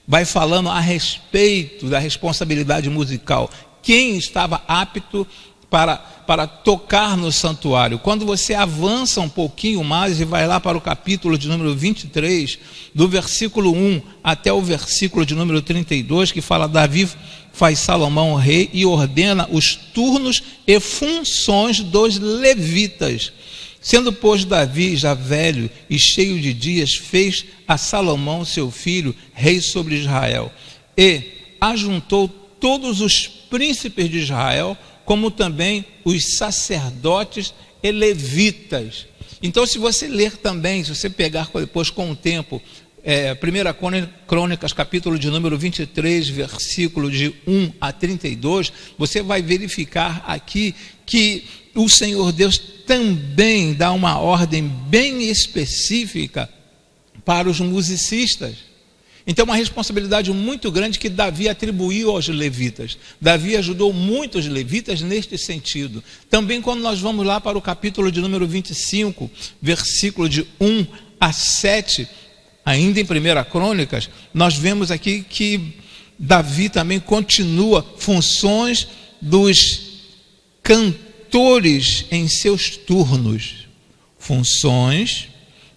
vai falando a respeito da responsabilidade musical, quem estava apto para tocar no santuário. Quando você avança um pouquinho mais e vai lá para o capítulo de número 23, do versículo 1 até o versículo de número 32, que fala: Davi faz Salomão rei e ordena os turnos e funções dos levitas. Sendo, pois, Davi já velho e cheio de dias, fez a Salomão seu filho rei sobre Israel, e ajuntou todos os príncipes de Israel, como também os sacerdotes e levitas. Então, se você ler também, se você pegar depois com o tempo, 1 Crônicas, capítulo de número 23, versículo de 1 a 32, você vai verificar aqui que o Senhor Deus também dá uma ordem bem específica para os musicistas. Então, uma responsabilidade muito grande que Davi atribuiu aos levitas. Davi ajudou muitos levitas neste sentido. Também quando nós vamos lá para o capítulo de número 25, versículo de 1 a 7, ainda em 1 Crônicas, nós vemos aqui que Davi também continua funções dos cantores em seus turnos. funções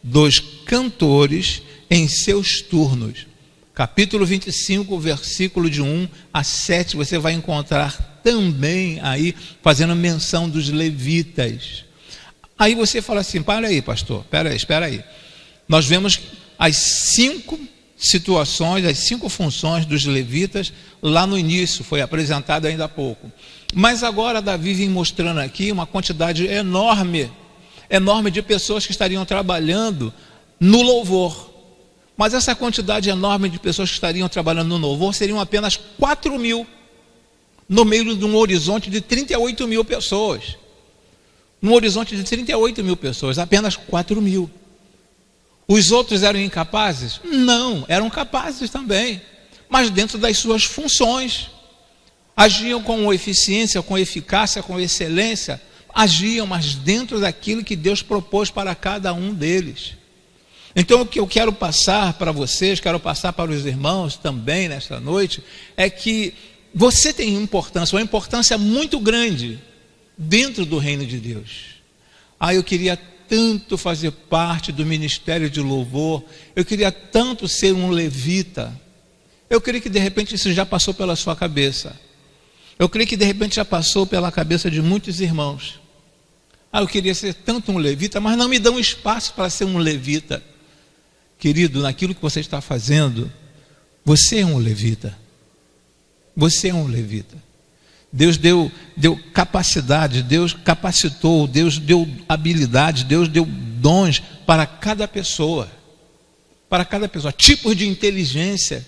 dos cantores em seus turnos. Capítulo 25, versículo de 1 a 7, você vai encontrar também aí fazendo menção dos levitas. Aí você fala assim, para aí, pastor, espera aí. Nós vemos as 5 situações, as 5 funções dos levitas lá no início, foi apresentado ainda há pouco. Mas agora Davi vem mostrando aqui uma quantidade enorme de pessoas que estariam trabalhando no louvor. Mas essa quantidade enorme de pessoas que estariam trabalhando no louvor seriam apenas 4.000, no meio de um horizonte de 38.000 pessoas. Num horizonte de 38.000 pessoas, apenas 4.000. Os outros eram incapazes? Não, eram capazes também, mas dentro das suas funções. Agiam com eficiência, com eficácia, com excelência, agiam, mas dentro daquilo que Deus propôs para cada um deles. Então o que eu quero passar para vocês, quero passar para os irmãos também nesta noite, é que você tem importância, uma importância muito grande dentro do reino de Deus. Eu queria tanto fazer parte do ministério de louvor, eu queria tanto ser um levita. Eu creio que de repente isso já passou pela sua cabeça. Eu creio que de repente já passou pela cabeça de muitos irmãos. Eu queria ser tanto um levita, mas não me dão espaço para ser um levita. Querido, naquilo que você está fazendo, você é um levita. Você é um levita. Deus deu capacidade, Deus capacitou, Deus deu habilidade, Deus deu dons para cada pessoa. Para cada pessoa, tipos de inteligência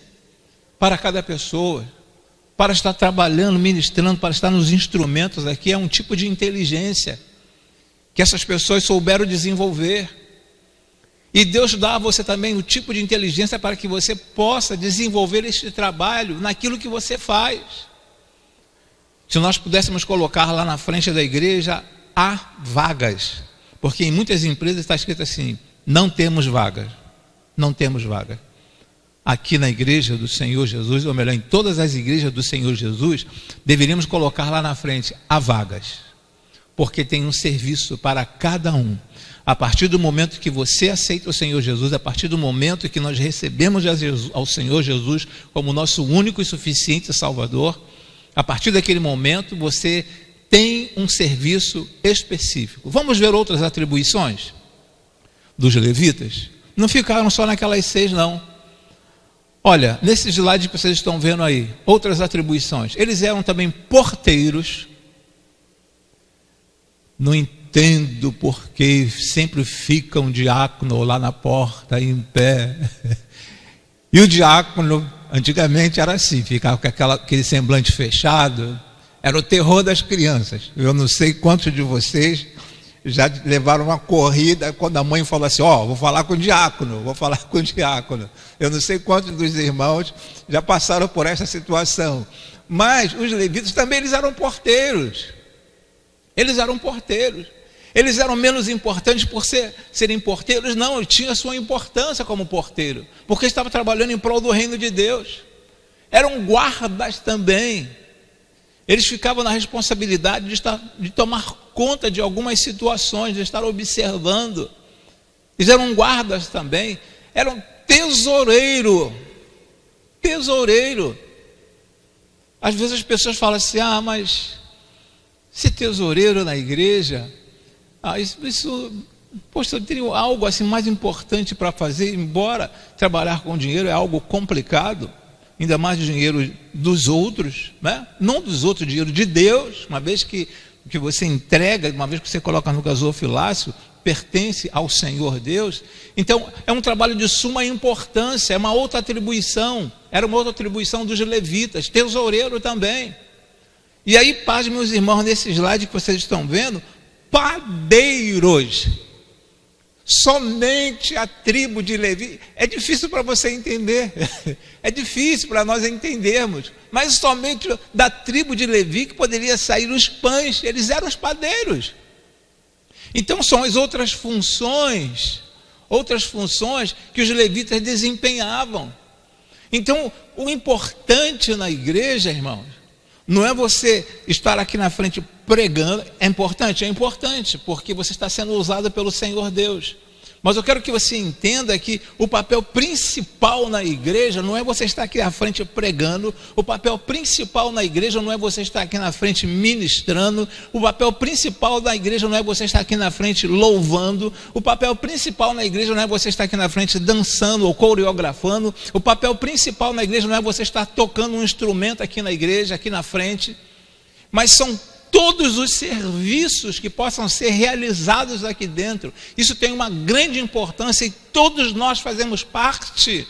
para cada pessoa. Para estar trabalhando, ministrando, para estar nos instrumentos aqui, é um tipo de inteligência que essas pessoas souberam desenvolver. E Deus dá a você também o tipo de inteligência para que você possa desenvolver este trabalho naquilo que você faz. Se nós pudéssemos colocar lá na frente da igreja, há vagas. Porque em muitas empresas está escrito assim, não temos vagas. Não temos vagas. Aqui na igreja do Senhor Jesus, ou melhor, em todas as igrejas do Senhor Jesus, deveríamos colocar lá na frente, há vagas. Porque tem um serviço para cada um. A partir do momento que você aceita o Senhor Jesus, a partir do momento que nós recebemos ao Senhor Jesus como nosso único e suficiente Salvador, a partir daquele momento você tem um serviço específico. Vamos ver outras atribuições dos levitas? Não ficaram só naquelas 6 não. Olha, nesse slide que vocês estão vendo aí, outras atribuições. Eles eram também porteiros. Não entendo porque sempre fica um diácono lá na porta, em pé. E o diácono, antigamente era assim, ficava com aquele semblante fechado. Era o terror das crianças. Eu não sei quantos de vocês já levaram uma corrida quando a mãe falou assim, vou falar com o diácono, Eu não sei quantos dos irmãos já passaram por essa situação. Mas os levitas também, eles eram porteiros. Eles eram menos importantes por serem porteiros? Não, ele tinha sua importância como porteiro, porque estava trabalhando em prol do reino de Deus. Eram guardas também. Eles ficavam na responsabilidade de tomar conta de algumas situações, de estar observando. Eles eram guardas também. Eram tesoureiro. Às vezes as pessoas falam assim, mas ser tesoureiro na igreja, poxa, eu teria algo assim mais importante para fazer, embora trabalhar com dinheiro é algo complicado, ainda mais o dinheiro dos outros, né? Não dos outros, dinheiro de Deus, uma vez que você entrega, uma vez que você coloca no gasofilácio, pertence ao Senhor Deus. Então é um trabalho de suma importância, é uma outra atribuição, era uma outra atribuição dos levitas, tesoureiro também. E aí, paz, meus irmãos, nesse slide que vocês estão vendo, padeiros. Somente a tribo de Levi. É difícil para você entender, é difícil para nós entendermos, mas somente da tribo de Levi que poderia sair os pães. Eles eram os padeiros. Então são as outras funções que os levitas desempenhavam. Então o importante na igreja, irmãos, Não é você estar aqui na frente pregando. É importante, porque você está sendo usado pelo Senhor Deus. Mas eu quero que você entenda que o papel principal na igreja não é você estar aqui à frente pregando, o papel principal na igreja não é você estar aqui na frente ministrando, o papel principal da igreja não é você estar aqui na frente louvando, o papel principal na igreja não é você estar aqui na frente dançando ou coreografando, o papel principal na igreja não é você estar tocando um instrumento aqui na igreja, aqui na frente, mas são todos os serviços que possam ser realizados aqui dentro. Isso tem uma grande importância e todos nós fazemos parte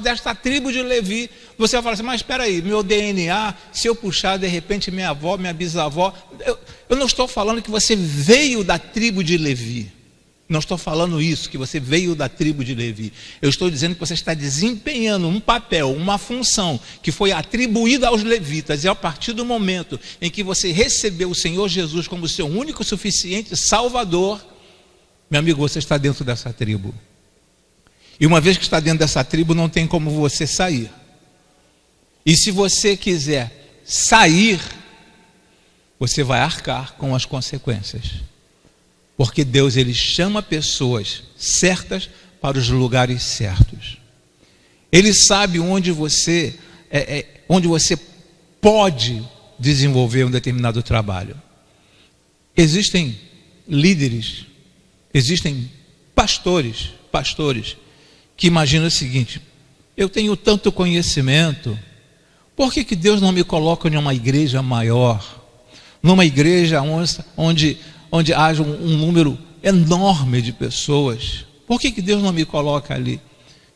desta tribo de Levi. Você vai falar assim, mas espera aí, meu DNA, se eu puxar de repente minha avó, minha bisavó, eu não estou falando que você veio da tribo de Levi. Não estou falando isso, que você veio da tribo de Levi. Eu estou dizendo que você está desempenhando um papel, uma função que foi atribuída aos levitas. E a partir do momento em que você recebeu o Senhor Jesus como seu único, suficiente Salvador, meu amigo, você está dentro dessa tribo. E uma vez que está dentro dessa tribo, não tem como você sair. E se você quiser sair, você vai arcar com as consequências. Porque Deus, ele chama pessoas certas para os lugares certos. Ele sabe onde você pode desenvolver um determinado trabalho. Existem líderes, existem pastores que imaginam o seguinte: eu tenho tanto conhecimento, por que Deus não me coloca em uma igreja maior? Numa igreja onde haja um número enorme de pessoas. Por que Deus não me coloca ali?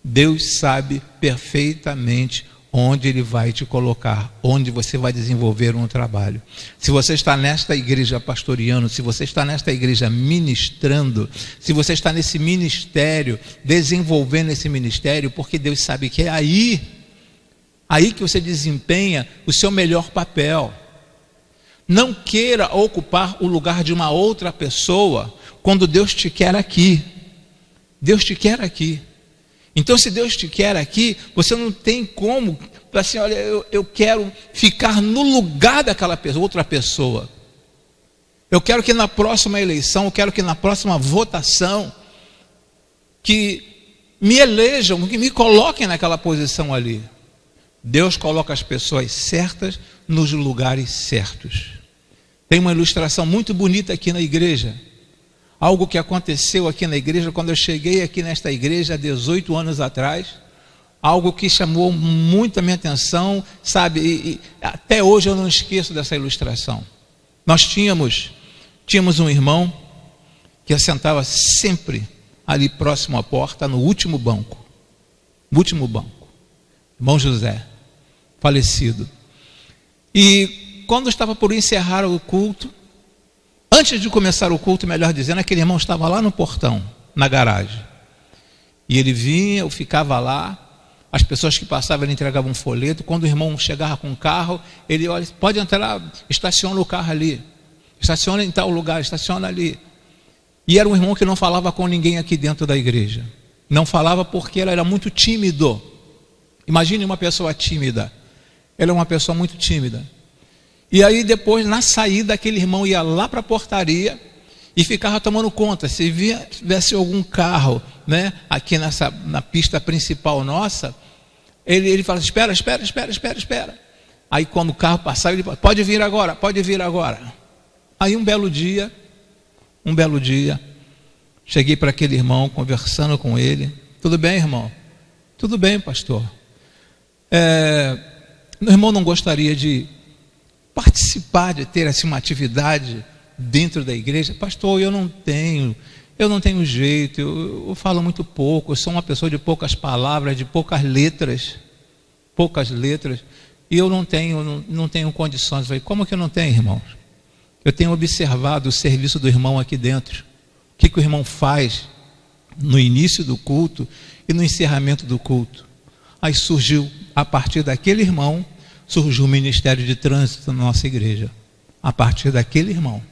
Deus sabe perfeitamente onde Ele vai te colocar, onde você vai desenvolver um trabalho. Se você está nesta igreja pastoreando, se você está nesta igreja ministrando, se você está nesse ministério, desenvolvendo esse ministério, porque Deus sabe que é aí que você desempenha o seu melhor papel. Não queira ocupar o lugar de uma outra pessoa quando Deus te quer aqui. Deus te quer aqui. Então, se Deus te quer aqui, você não tem como falar assim, olha, eu quero ficar no lugar daquela pessoa, outra pessoa. Eu quero que na próxima eleição, eu quero que na próxima votação, que me elejam, que me coloquem naquela posição ali. Deus coloca as pessoas certas nos lugares certos. Tem uma ilustração muito bonita aqui na igreja. Algo que aconteceu aqui na igreja, quando eu cheguei aqui nesta igreja há 18 anos atrás. Algo que chamou muito a minha atenção, sabe? E até hoje eu não esqueço dessa ilustração. Nós tínhamos um irmão que assentava sempre ali próximo à porta, no último banco. Irmão José, falecido. E quando estava por encerrar o culto, antes de começar o culto, melhor dizendo, aquele irmão estava lá no portão, na garagem. E ele vinha, eu ficava lá, as pessoas que passavam, ele entregava um folheto. Quando o irmão chegava com o carro, ele, olha, pode entrar, estaciona o carro ali, estaciona em tal lugar, estaciona ali. E era um irmão que não falava com ninguém aqui dentro da igreja. Não falava porque ele era muito tímido. Imagine uma pessoa tímida. Ele é uma pessoa muito tímida. E aí depois, na saída, aquele irmão ia lá para a portaria e ficava tomando conta. Se tivesse algum carro, né, aqui na pista principal nossa, ele falava, espera. Aí quando o carro passava, ele falava, pode vir agora. Aí um belo dia, cheguei para aquele irmão, conversando com ele. Tudo bem, irmão? Tudo bem, pastor. Meu irmão não gostaria de participar, de ter assim uma atividade dentro da igreja. Pastor, eu não tenho jeito, eu falo muito pouco, eu sou uma pessoa de poucas palavras, de poucas letras, e eu não tenho condições. Eu falei, como que eu não tenho, irmãos? Eu tenho observado o serviço do irmão aqui dentro, o que o irmão faz no início do culto e no encerramento do culto. Aí surgiu, a partir daquele irmão, surgiu o ministério de trânsito na nossa igreja. A partir daquele irmão,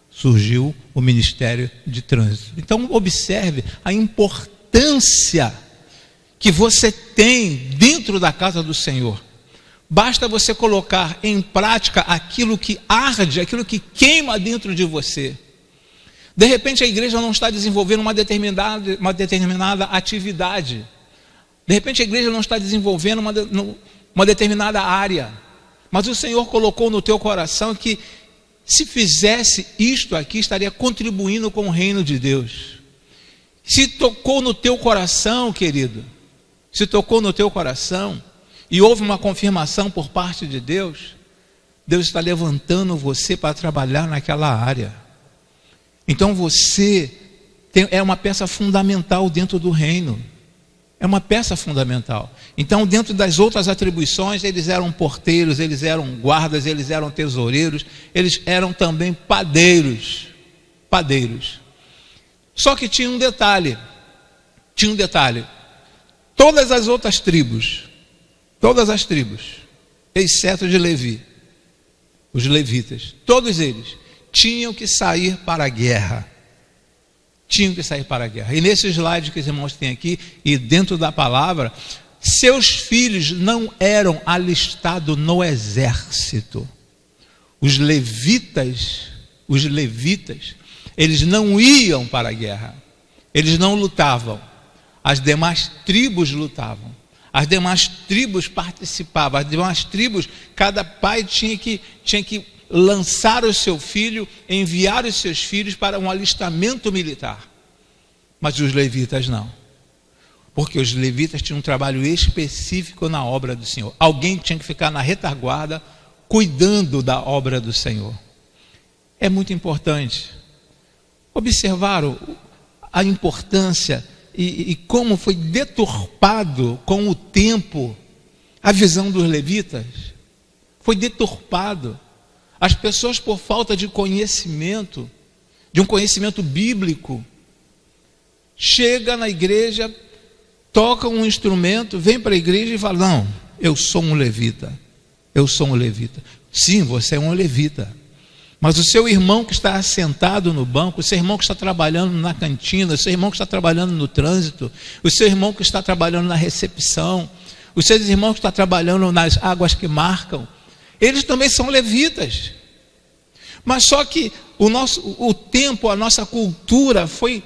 surgiu o ministério de trânsito. Então observe a importância que você tem dentro da casa do Senhor. Basta você colocar em prática aquilo que arde, aquilo que queima dentro de você. De repente a igreja não está desenvolvendo uma determinada atividade. De repente a igreja não está desenvolvendo uma determinada área. Mas o Senhor colocou no teu coração que se fizesse isto aqui, estaria contribuindo com o reino de Deus. Se tocou no teu coração, querido, se tocou no teu coração, e houve uma confirmação por parte de Deus, Deus está levantando você para trabalhar naquela área. Então você é uma peça fundamental dentro do reino. É uma peça fundamental. Então, dentro das outras atribuições, eles eram porteiros, eles eram guardas, eles eram tesoureiros, eles eram também padeiros. Padeiros. Só que tinha um detalhe. Todas as outras tribos, exceto de Levi, os levitas, todos eles tinham que sair para a guerra. E nesse slide que os irmãos têm aqui, e dentro da palavra, seus filhos não eram alistados no exército. Os levitas, eles não iam para a guerra. Eles não lutavam. As demais tribos lutavam. As demais tribos participavam. As demais tribos, cada pai tinha que lançar o seu filho, enviar os seus filhos para um alistamento militar. Mas os levitas não. Porque os levitas tinham um trabalho específico na obra do Senhor. Alguém tinha que ficar na retaguarda, cuidando da obra do Senhor. É muito importante. Observaram a importância e como foi deturpado com o tempo a visão dos levitas? Foi deturpado. As pessoas, por falta de conhecimento, de um conhecimento bíblico, chega na igreja, toca um instrumento, vem para a igreja e fala: não, eu sou um levita. Sim, você é um levita. Mas o seu irmão que está assentado no banco, o seu irmão que está trabalhando na cantina, o seu irmão que está trabalhando no trânsito, o seu irmão que está trabalhando na recepção, os seus irmãos que estão trabalhando nas águas que marcam, eles também são levitas. Mas só que o tempo, a nossa cultura foi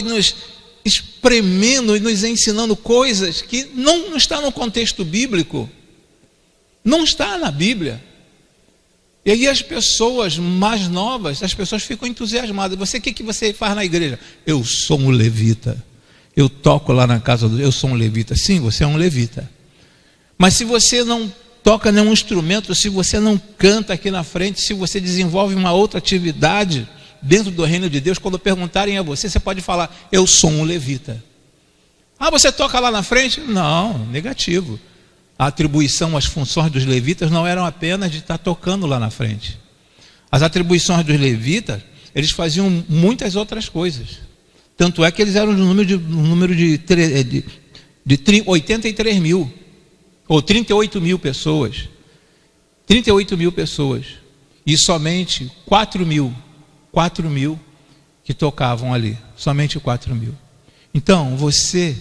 nos espremendo e nos ensinando coisas que não está no contexto bíblico, não está na Bíblia. E aí as pessoas mais novas, as pessoas ficam entusiasmadas. O que você faz na igreja? Eu sou um levita. Eu toco lá na casa eu sou um levita. Sim, você é um levita. Mas se você não toca nenhum instrumento, se você não canta aqui na frente, se você desenvolve uma outra atividade dentro do reino de Deus, quando perguntarem a você, você pode falar: eu sou um levita. Ah, você toca lá na frente? Não, negativo. A atribuição, as funções dos levitas não eram apenas de estar tocando lá na frente. As atribuições dos levitas, eles faziam muitas outras coisas. Tanto é que eles eram no número de 83 mil, ou 38 mil pessoas. 38 mil pessoas. E somente 4 mil que tocavam ali. Somente 4 mil. Então, você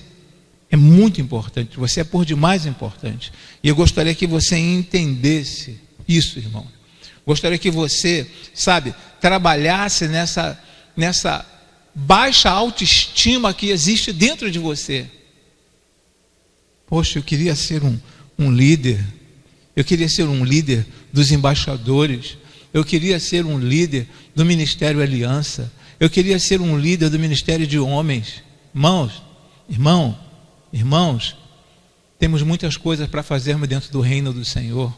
é muito importante, você é por demais importante. E eu gostaria que você entendesse isso, irmão. Gostaria que você, trabalhasse nessa baixa autoestima que existe dentro de você. Poxa, eu queria ser um líder. Eu queria ser um líder dos embaixadores. Eu queria ser um líder do Ministério Aliança. Eu queria ser um líder do Ministério de Homens. Irmãos, temos muitas coisas para fazermos dentro do reino do Senhor,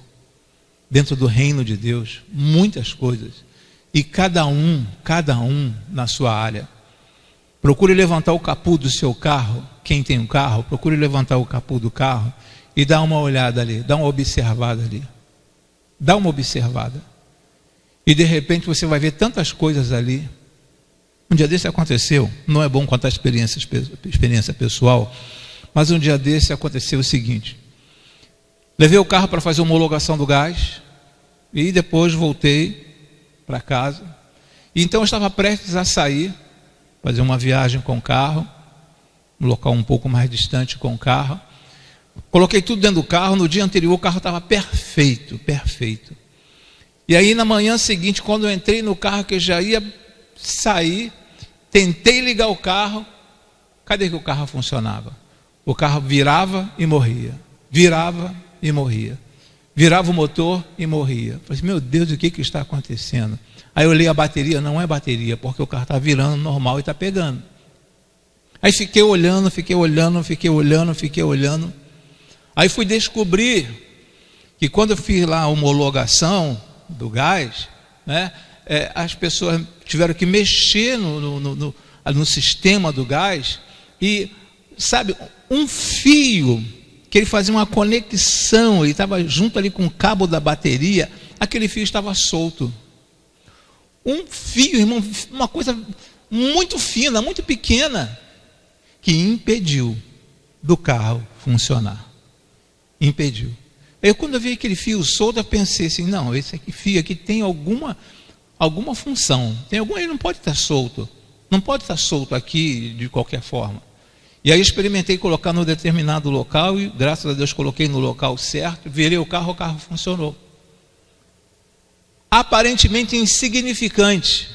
dentro do reino de Deus, muitas coisas, e cada um na sua área. Procure levantar o capô do seu carro. Quem tem um carro, procure levantar o capô do carro e dar uma olhada ali, dar uma observada ali, dá uma observada, e de repente você vai ver tantas coisas ali. Um dia desse aconteceu, não é bom contar experiência pessoal, mas um dia desse aconteceu o seguinte: levei o carro para fazer a homologação do gás e depois voltei para casa. E então eu estava prestes a sair, fazer uma viagem com o carro, um local um pouco mais distante com o carro. Coloquei tudo dentro do carro. No dia anterior o carro estava perfeito, perfeito. E aí na manhã seguinte, quando eu entrei no carro, que eu já ia sair, tentei ligar o carro. Cadê que o carro funcionava? O carro virava e morria. Virava e morria. Virava o motor e morria. Falei, meu Deus, o que está acontecendo? Aí eu olhei a bateria, não é bateria, porque o carro está virando normal e está pegando. Aí fiquei olhando. Aí fui descobrir que quando eu fiz lá a homologação do gás, né, as pessoas tiveram que mexer no sistema do gás e, sabe, um fio que ele fazia uma conexão, ele estava junto ali com o cabo da bateria, aquele fio estava solto. Um fio, irmão, uma coisa muito fina, muito pequena, que impediu do carro funcionar. Impediu. Aí quando eu vi aquele fio solto, eu pensei assim, não, esse fio aqui tem alguma função, ele não pode estar solto, não pode estar solto aqui de qualquer forma. E aí experimentei colocar no determinado local e graças a Deus coloquei no local certo, virei o carro funcionou. Aparentemente insignificante.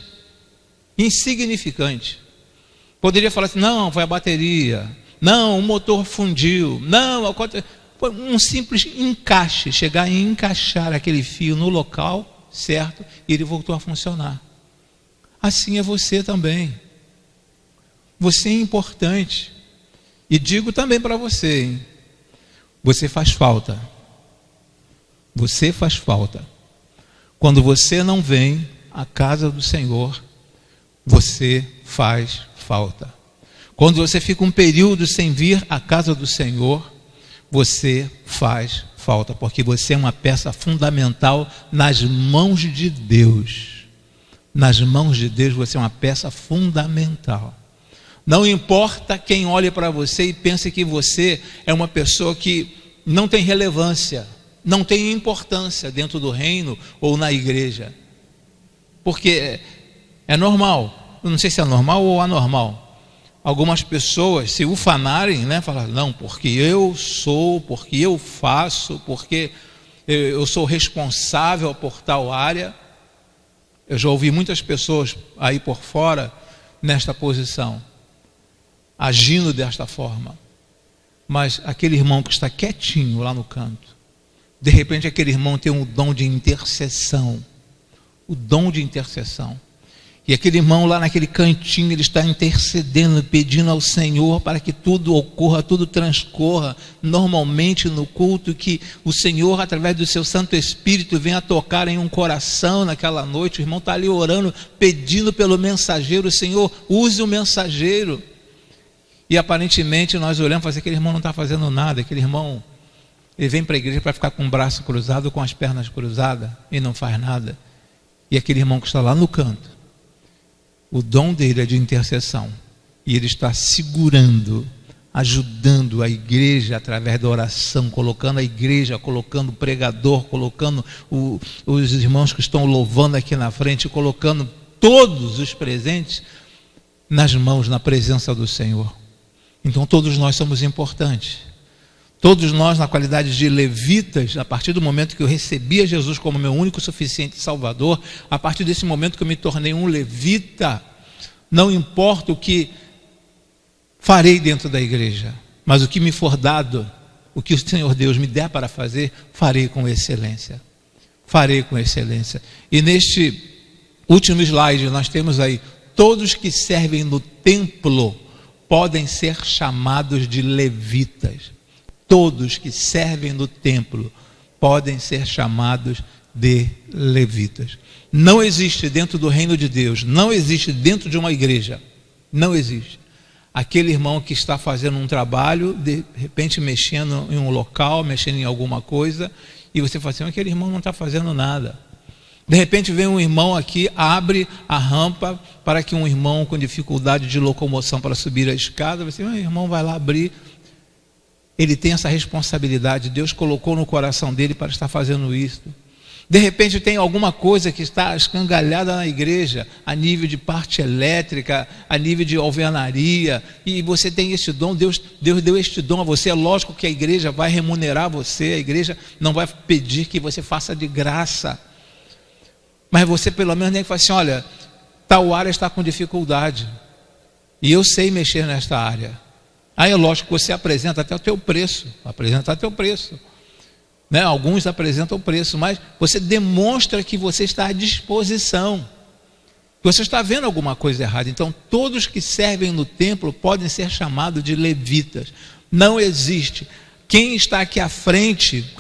Poderia falar assim, não, foi a bateria, não, o motor fundiu, não, foi um simples encaixe, chegar e encaixar aquele fio no local certo e ele voltou a funcionar. Assim é você também. Você é importante. E digo também para você, hein? Você faz falta. Você faz falta. Quando você não vem à casa do Senhor, você faz falta. Quando você fica um período sem vir à casa do Senhor, você faz falta, porque você é uma peça fundamental nas mãos de Deus. Nas mãos de Deus você é uma peça fundamental. Não importa quem olhe para você e pense que você é uma pessoa que não tem relevância, não tem importância dentro do reino ou na igreja. Porque é normal, eu não sei se é normal ou anormal, algumas pessoas se ufanarem, né, falar, não, porque eu sou, porque eu faço, porque eu sou responsável por tal área. Eu já ouvi muitas pessoas aí por fora nesta posição, agindo desta forma. Mas aquele irmão que está quietinho lá no canto, de repente aquele irmão tem um dom de intercessão. O dom de intercessão. E aquele irmão lá naquele cantinho, ele está intercedendo, pedindo ao Senhor para que tudo ocorra, tudo transcorra normalmente no culto, que o Senhor, através do seu Santo Espírito, venha tocar em um coração naquela noite. O irmão está ali orando, pedindo pelo mensageiro. Senhor, use o mensageiro. E aparentemente nós olhamos e falamos, aquele irmão não está fazendo nada, aquele irmão, ele vem para a igreja para ficar com o braço cruzado, com as pernas cruzadas, e não faz nada. E aquele irmão que está lá no canto, o dom dele é de intercessão, e ele está segurando, ajudando a igreja através da oração, colocando a igreja, colocando o pregador, colocando os irmãos que estão louvando aqui na frente, colocando todos os presentes nas mãos, na presença do Senhor. Então todos nós somos importantes. Todos nós, na qualidade de levitas, a partir do momento que eu recebi a Jesus como meu único e suficiente Salvador, a partir desse momento que eu me tornei um levita, não importa o que farei dentro da igreja, mas o que me for dado, o que o Senhor Deus me der para fazer, farei com excelência. Farei com excelência. E neste último slide nós temos aí, todos que servem no templo podem ser chamados de levitas. Todos que servem no templo podem ser chamados de levitas. Não existe dentro do reino de Deus, não existe dentro de uma igreja, não existe aquele irmão que está fazendo um trabalho, de repente mexendo em um local, mexendo em alguma coisa, e você fala assim, aquele irmão não está fazendo nada. De repente vem um irmão aqui, abre a rampa para que um irmão com dificuldade de locomoção para subir a escada, você, o irmão vai lá abrir. Ele tem essa responsabilidade, Deus colocou no coração dele para estar fazendo isso. De repente tem alguma coisa que está escangalhada na igreja, a nível de parte elétrica, a nível de alvenaria, e você tem este dom, Deus deu este dom a você. É lógico que a igreja vai remunerar você, a igreja não vai pedir que você faça de graça, mas você pelo menos tem que falar assim: olha, tal área está com dificuldade, e eu sei mexer nesta área. Aí é lógico que você apresenta até o teu preço, né? Alguns apresentam o preço, mas você demonstra que você está à disposição. Você está vendo alguma coisa errada. Então, todos que servem no templo podem ser chamados de levitas. Não existe. Quem está aqui à frente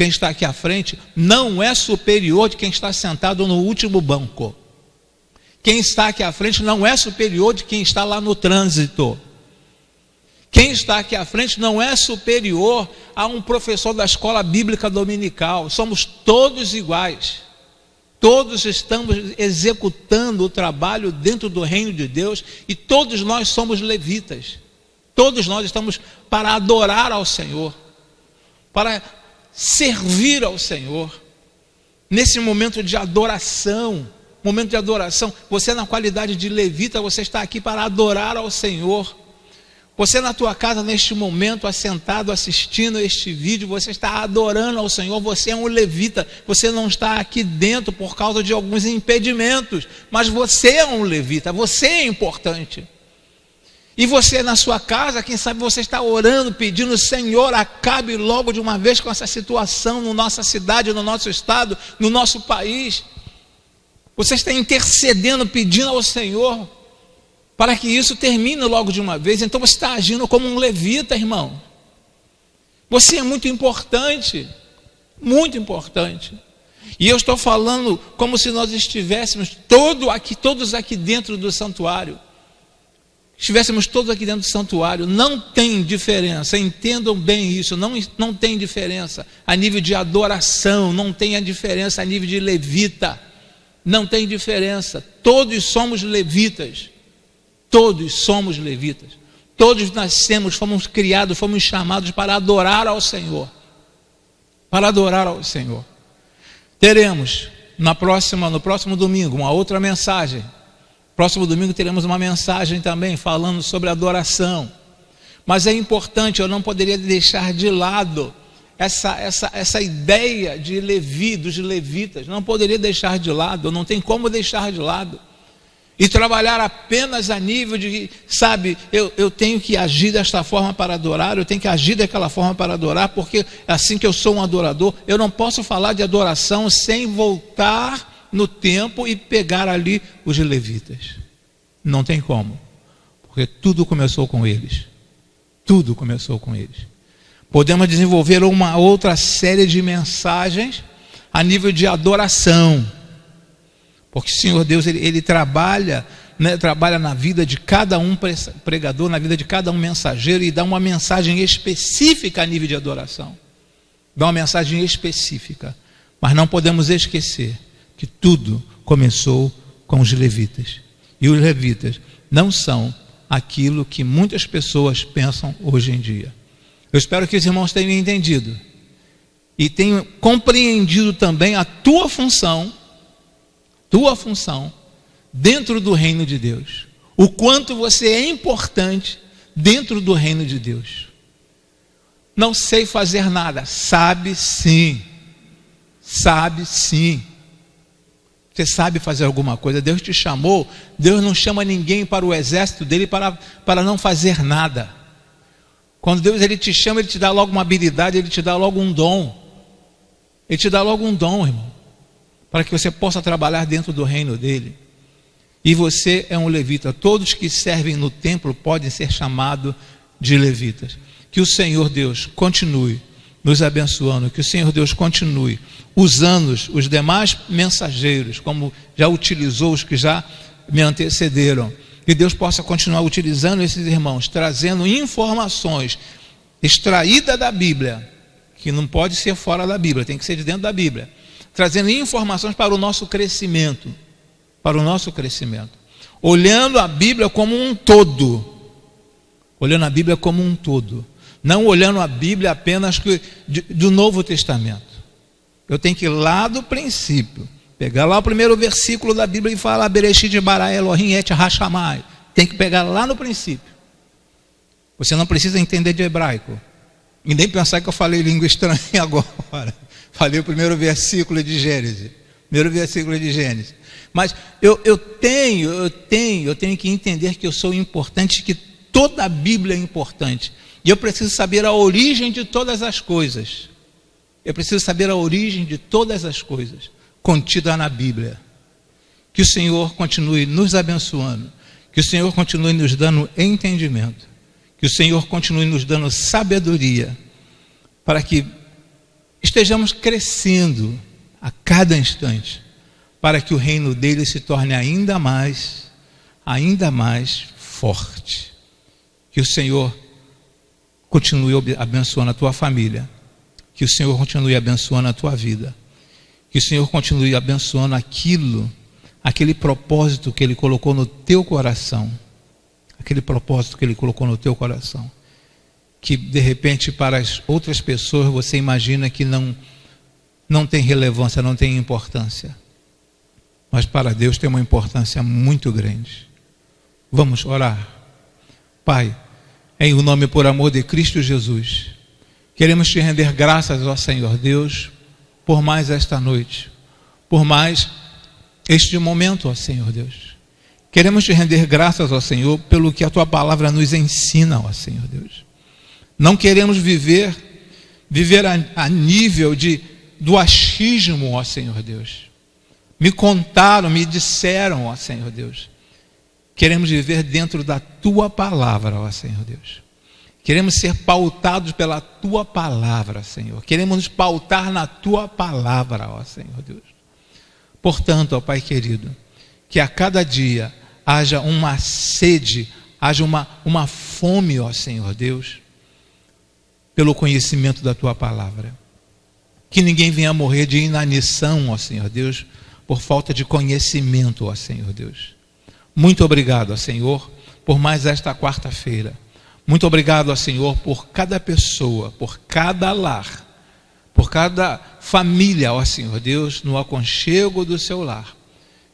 não é superior de quem está sentado no último banco. Quem está aqui à frente não é superior de quem está lá no trânsito. Quem está aqui à frente não é superior a um professor da escola bíblica dominical. Somos todos iguais. Todos estamos executando o trabalho dentro do reino de Deus, e todos nós somos levitas. Todos nós estamos para adorar ao Senhor, para servir ao Senhor. Nesse momento de adoração, você na qualidade de levita, você está aqui para adorar ao Senhor. Você na tua casa neste momento, assentado, assistindo este vídeo, você está adorando ao Senhor. Você é um levita, você não está aqui dentro por causa de alguns impedimentos, mas você é um levita, você é importante. E você na sua casa, quem sabe você está orando, pedindo: Senhor, acabe logo de uma vez com essa situação na nossa cidade, no nosso estado, no nosso país. Você está intercedendo, pedindo ao Senhor para que isso termine logo de uma vez. Então você está agindo como um levita, irmão. Você é muito importante, muito importante. E eu estou falando como se nós estivéssemos todos aqui dentro do santuário. Estivéssemos todos aqui dentro do santuário. Não tem diferença, entendam bem isso. Não tem diferença a nível de adoração, não tem a diferença a nível de levita. Não tem diferença. Todos somos levitas. Todos somos levitas. Todos nascemos, fomos criados, fomos chamados para adorar ao Senhor. Para adorar ao Senhor. Teremos no próximo domingo uma outra mensagem. Próximo domingo teremos uma mensagem também falando sobre adoração. Mas é importante, eu não poderia deixar de lado essa ideia dos levitas. Não poderia deixar de lado, não tem como deixar de lado. E trabalhar apenas a nível de, eu tenho que agir desta forma para adorar, eu tenho que agir daquela forma para adorar, porque é assim que eu sou um adorador. Eu não posso falar de adoração sem voltar no tempo e pegar ali os levitas. Não tem como, porque tudo começou com eles. Tudo começou com eles. Podemos desenvolver uma outra série de mensagens a nível de adoração. Porque o Senhor Deus, Ele trabalha na vida de cada um pregador, na vida de cada um mensageiro, e dá uma mensagem específica a nível de adoração. Dá uma mensagem específica. Mas não podemos esquecer que tudo começou com os levitas. E os levitas não são aquilo que muitas pessoas pensam hoje em dia. Eu espero que os irmãos tenham entendido e tenham compreendido também a tua função dentro do reino de Deus. O quanto você é importante dentro do reino de Deus. Não sei fazer nada. Sabe sim. Você sabe fazer alguma coisa. Deus te chamou. Deus não chama ninguém para o exército dele para não fazer nada. Quando Deus ele te chama, Ele te dá logo uma habilidade, Ele te dá logo um dom. Ele te dá logo um dom, irmão, para que você possa trabalhar dentro do reino dele. E você é um levita. Todos que servem no templo podem ser chamados de levitas. Que o Senhor Deus continue nos abençoando, que o Senhor Deus continue usando os demais mensageiros, como já utilizou os que já me antecederam. Que Deus possa continuar utilizando esses irmãos, trazendo informações extraídas da Bíblia, que não pode ser fora da Bíblia, tem que ser de dentro da Bíblia, trazendo informações para o nosso crescimento, olhando a Bíblia como um todo, não olhando a Bíblia apenas do Novo Testamento. Eu tenho que ir lá do princípio, pegar lá o primeiro versículo da Bíblia e falar Bereshit bara Elohim et hashamai. Tem que pegar lá no princípio. Você não precisa entender de hebraico. E nem pensar que eu falei língua estranha agora. Falei o primeiro versículo de Gênesis. Mas eu tenho que entender que eu sou importante, que toda a Bíblia é importante. E eu preciso saber a origem de todas as coisas. Eu preciso saber a origem de todas as coisas contida na Bíblia. Que o Senhor continue nos abençoando. Que o Senhor continue nos dando entendimento. Que o Senhor continue nos dando sabedoria. Para que estejamos crescendo a cada instante. Para que o reino dele se torne ainda mais forte. Que o Senhor continue abençoando a tua família. Que o Senhor continue abençoando a tua vida. Que o Senhor continue abençoando aquele propósito que Ele colocou no teu coração. Aquele propósito que Ele colocou no teu coração. Que de repente para as outras pessoas você imagina que não tem relevância, não tem importância. Mas para Deus tem uma importância muito grande. Vamos orar. Pai, em o nome e por amor de Cristo Jesus, queremos te render graças, ó Senhor Deus, por mais esta noite, por mais este momento, ó Senhor Deus. Queremos te render graças, ó Senhor, pelo que a tua palavra nos ensina, ó Senhor Deus. Não queremos viver a nível do achismo, ó Senhor Deus. Me contaram, me disseram, ó Senhor Deus. Queremos viver dentro da tua palavra, ó Senhor Deus. Queremos ser pautados pela tua palavra, Senhor. Queremos nos pautar na tua palavra, ó Senhor Deus. Portanto, ó Pai querido, que a cada dia haja uma sede, haja uma fome, ó Senhor Deus, pelo conhecimento da tua palavra. Que ninguém venha morrer de inanição, ó Senhor Deus, por falta de conhecimento, ó Senhor Deus. Muito obrigado, ó Senhor, por mais esta quarta-feira. Muito obrigado, ó Senhor, por cada pessoa, por cada lar, por cada família, ó Senhor Deus, no aconchego do seu lar,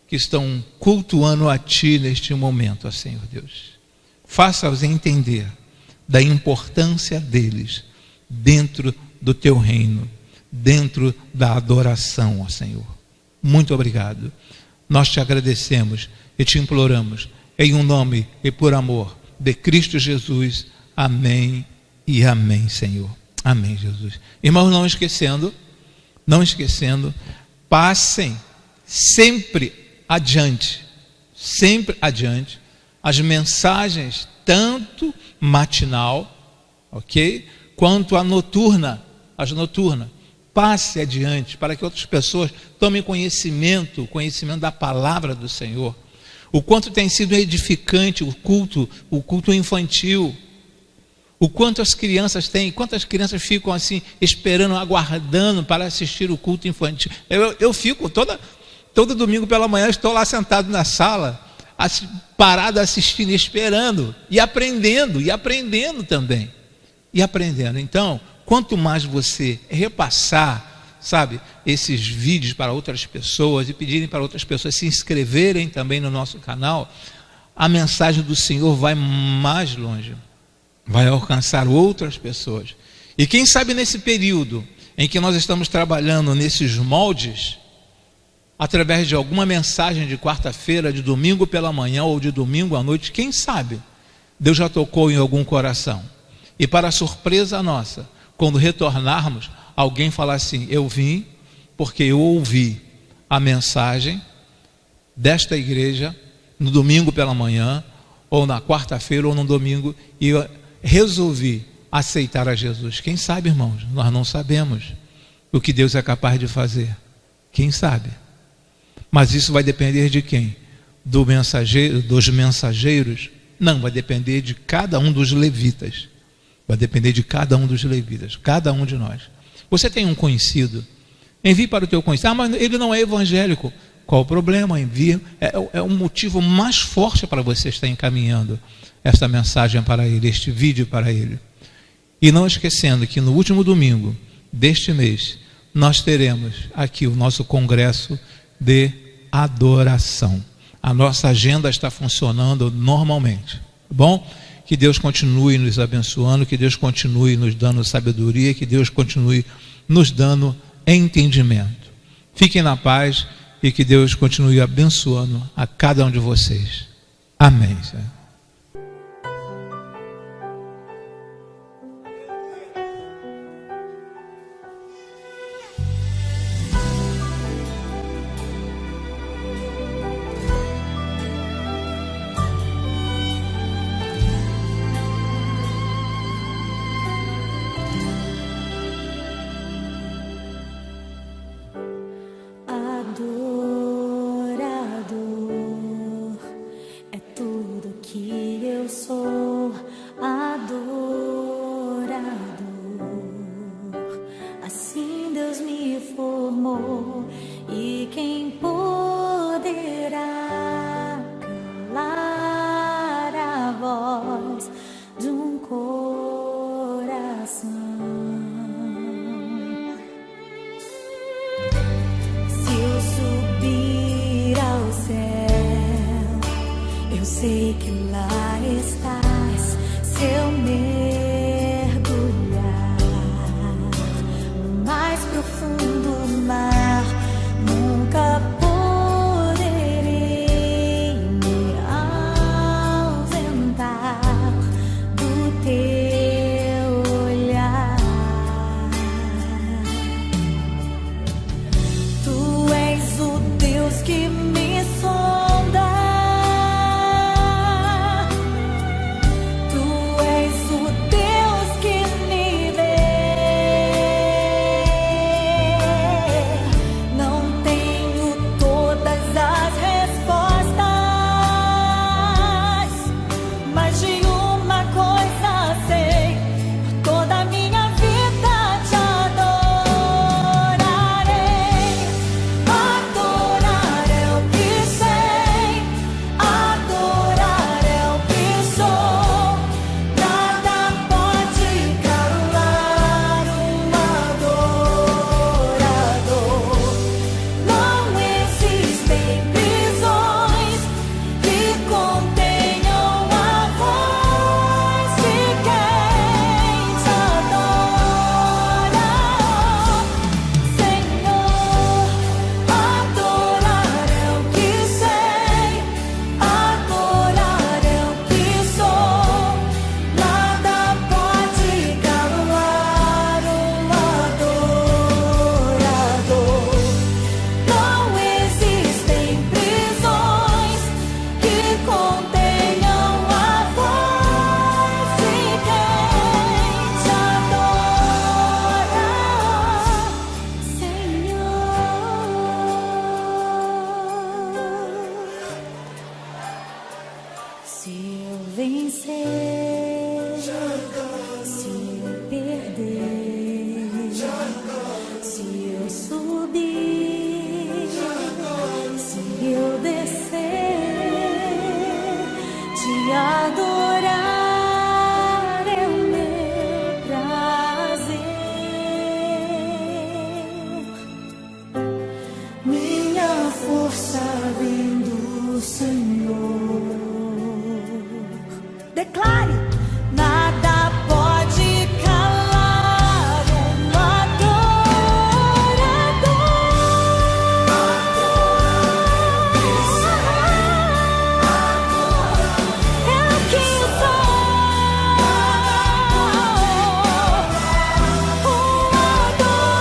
que estão cultuando a Ti neste momento, ó Senhor Deus. Faça-os entender da importância deles dentro do Teu reino, dentro da adoração, ó Senhor. Muito obrigado. Nós te agradecemos e te imploramos, em um nome e por amor de Cristo Jesus. Amém e amém, Senhor. Amém, Jesus. Irmãos, não esquecendo, passem sempre adiante as mensagens, tanto matinal, ok? Quanto as noturnas. Passe adiante para que outras pessoas tomem conhecimento da palavra do Senhor. O quanto tem sido edificante o culto infantil. O quanto as crianças têm, quantas crianças ficam assim, esperando, aguardando para assistir o culto infantil. Eu fico todo domingo pela manhã, estou lá sentado na sala, parado assistindo, esperando, e aprendendo também. Então, quanto mais você repassar, sabe, esses vídeos para outras pessoas e pedirem para outras pessoas se inscreverem também no nosso canal, a mensagem do Senhor vai mais longe, vai alcançar outras pessoas. E quem sabe nesse período em que nós estamos trabalhando nesses moldes, através de alguma mensagem de quarta-feira, de domingo pela manhã ou de domingo à noite, quem sabe Deus já tocou em algum coração. E para surpresa nossa, quando retornarmos, alguém falar assim: eu vim porque eu ouvi a mensagem desta igreja no domingo pela manhã, ou na quarta-feira, ou no domingo, e eu resolvi aceitar a Jesus. Quem sabe, irmãos? Nós não sabemos o que Deus é capaz de fazer. Quem sabe? Mas isso vai depender de quem? Do mensageiro, dos mensageiros? Não, vai depender de cada um dos levitas. Vai depender de cada um dos levitas, cada um de nós. Você tem um conhecido, envie para o teu conhecido. Mas ele não é evangélico. Qual o problema? Envie. É um motivo mais forte para você estar encaminhando esta mensagem para ele, este vídeo para ele. E não esquecendo que no último domingo deste mês, nós teremos aqui o nosso congresso de adoração. A nossa agenda está funcionando normalmente, tá bom? Que Deus continue nos abençoando, que Deus continue nos dando sabedoria, que Deus continue nos dando entendimento. Fiquem na paz e que Deus continue abençoando a cada um de vocês. Amém, Senhor. Adorador é tudo que eu sou. Adorador, assim Deus me formou. E quem poderá calar a voz de um coração? Se eu subir ao céu, eu sei que lá estás. Se eu mergulhar no mais profundo mar, nunca poderei me ausentar do teu olhar. Tu és o Deus que me sonda. Tu és o Deus que me vê. Não tenho todas as respostas, mas de uma coisa sei: toda a minha vida te adorarei. Adorar é o que sei, adorar é o que sou. Nada pode calar um adorador. Não existem prisões que contenham a voz de quem te adora, Senhor. Adorar é o que sei, adorar é o que sou. Nada pode calar um adorador. Não existem prisões que contenham a voz de quem te adora, Senhor. Se eu vencer, se eu perder, se eu subir, se eu descer, te adorar é o meu prazer. Minha força vem do Senhor. Declare: nada pode calar um adorador. É o que sou. Um adorador.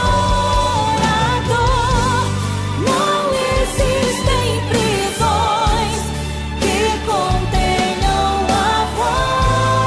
Não existem prisões que contenham a voz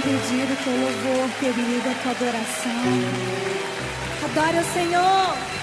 pedido, teu louvor, querido, a tua adoração. Adore o Senhor.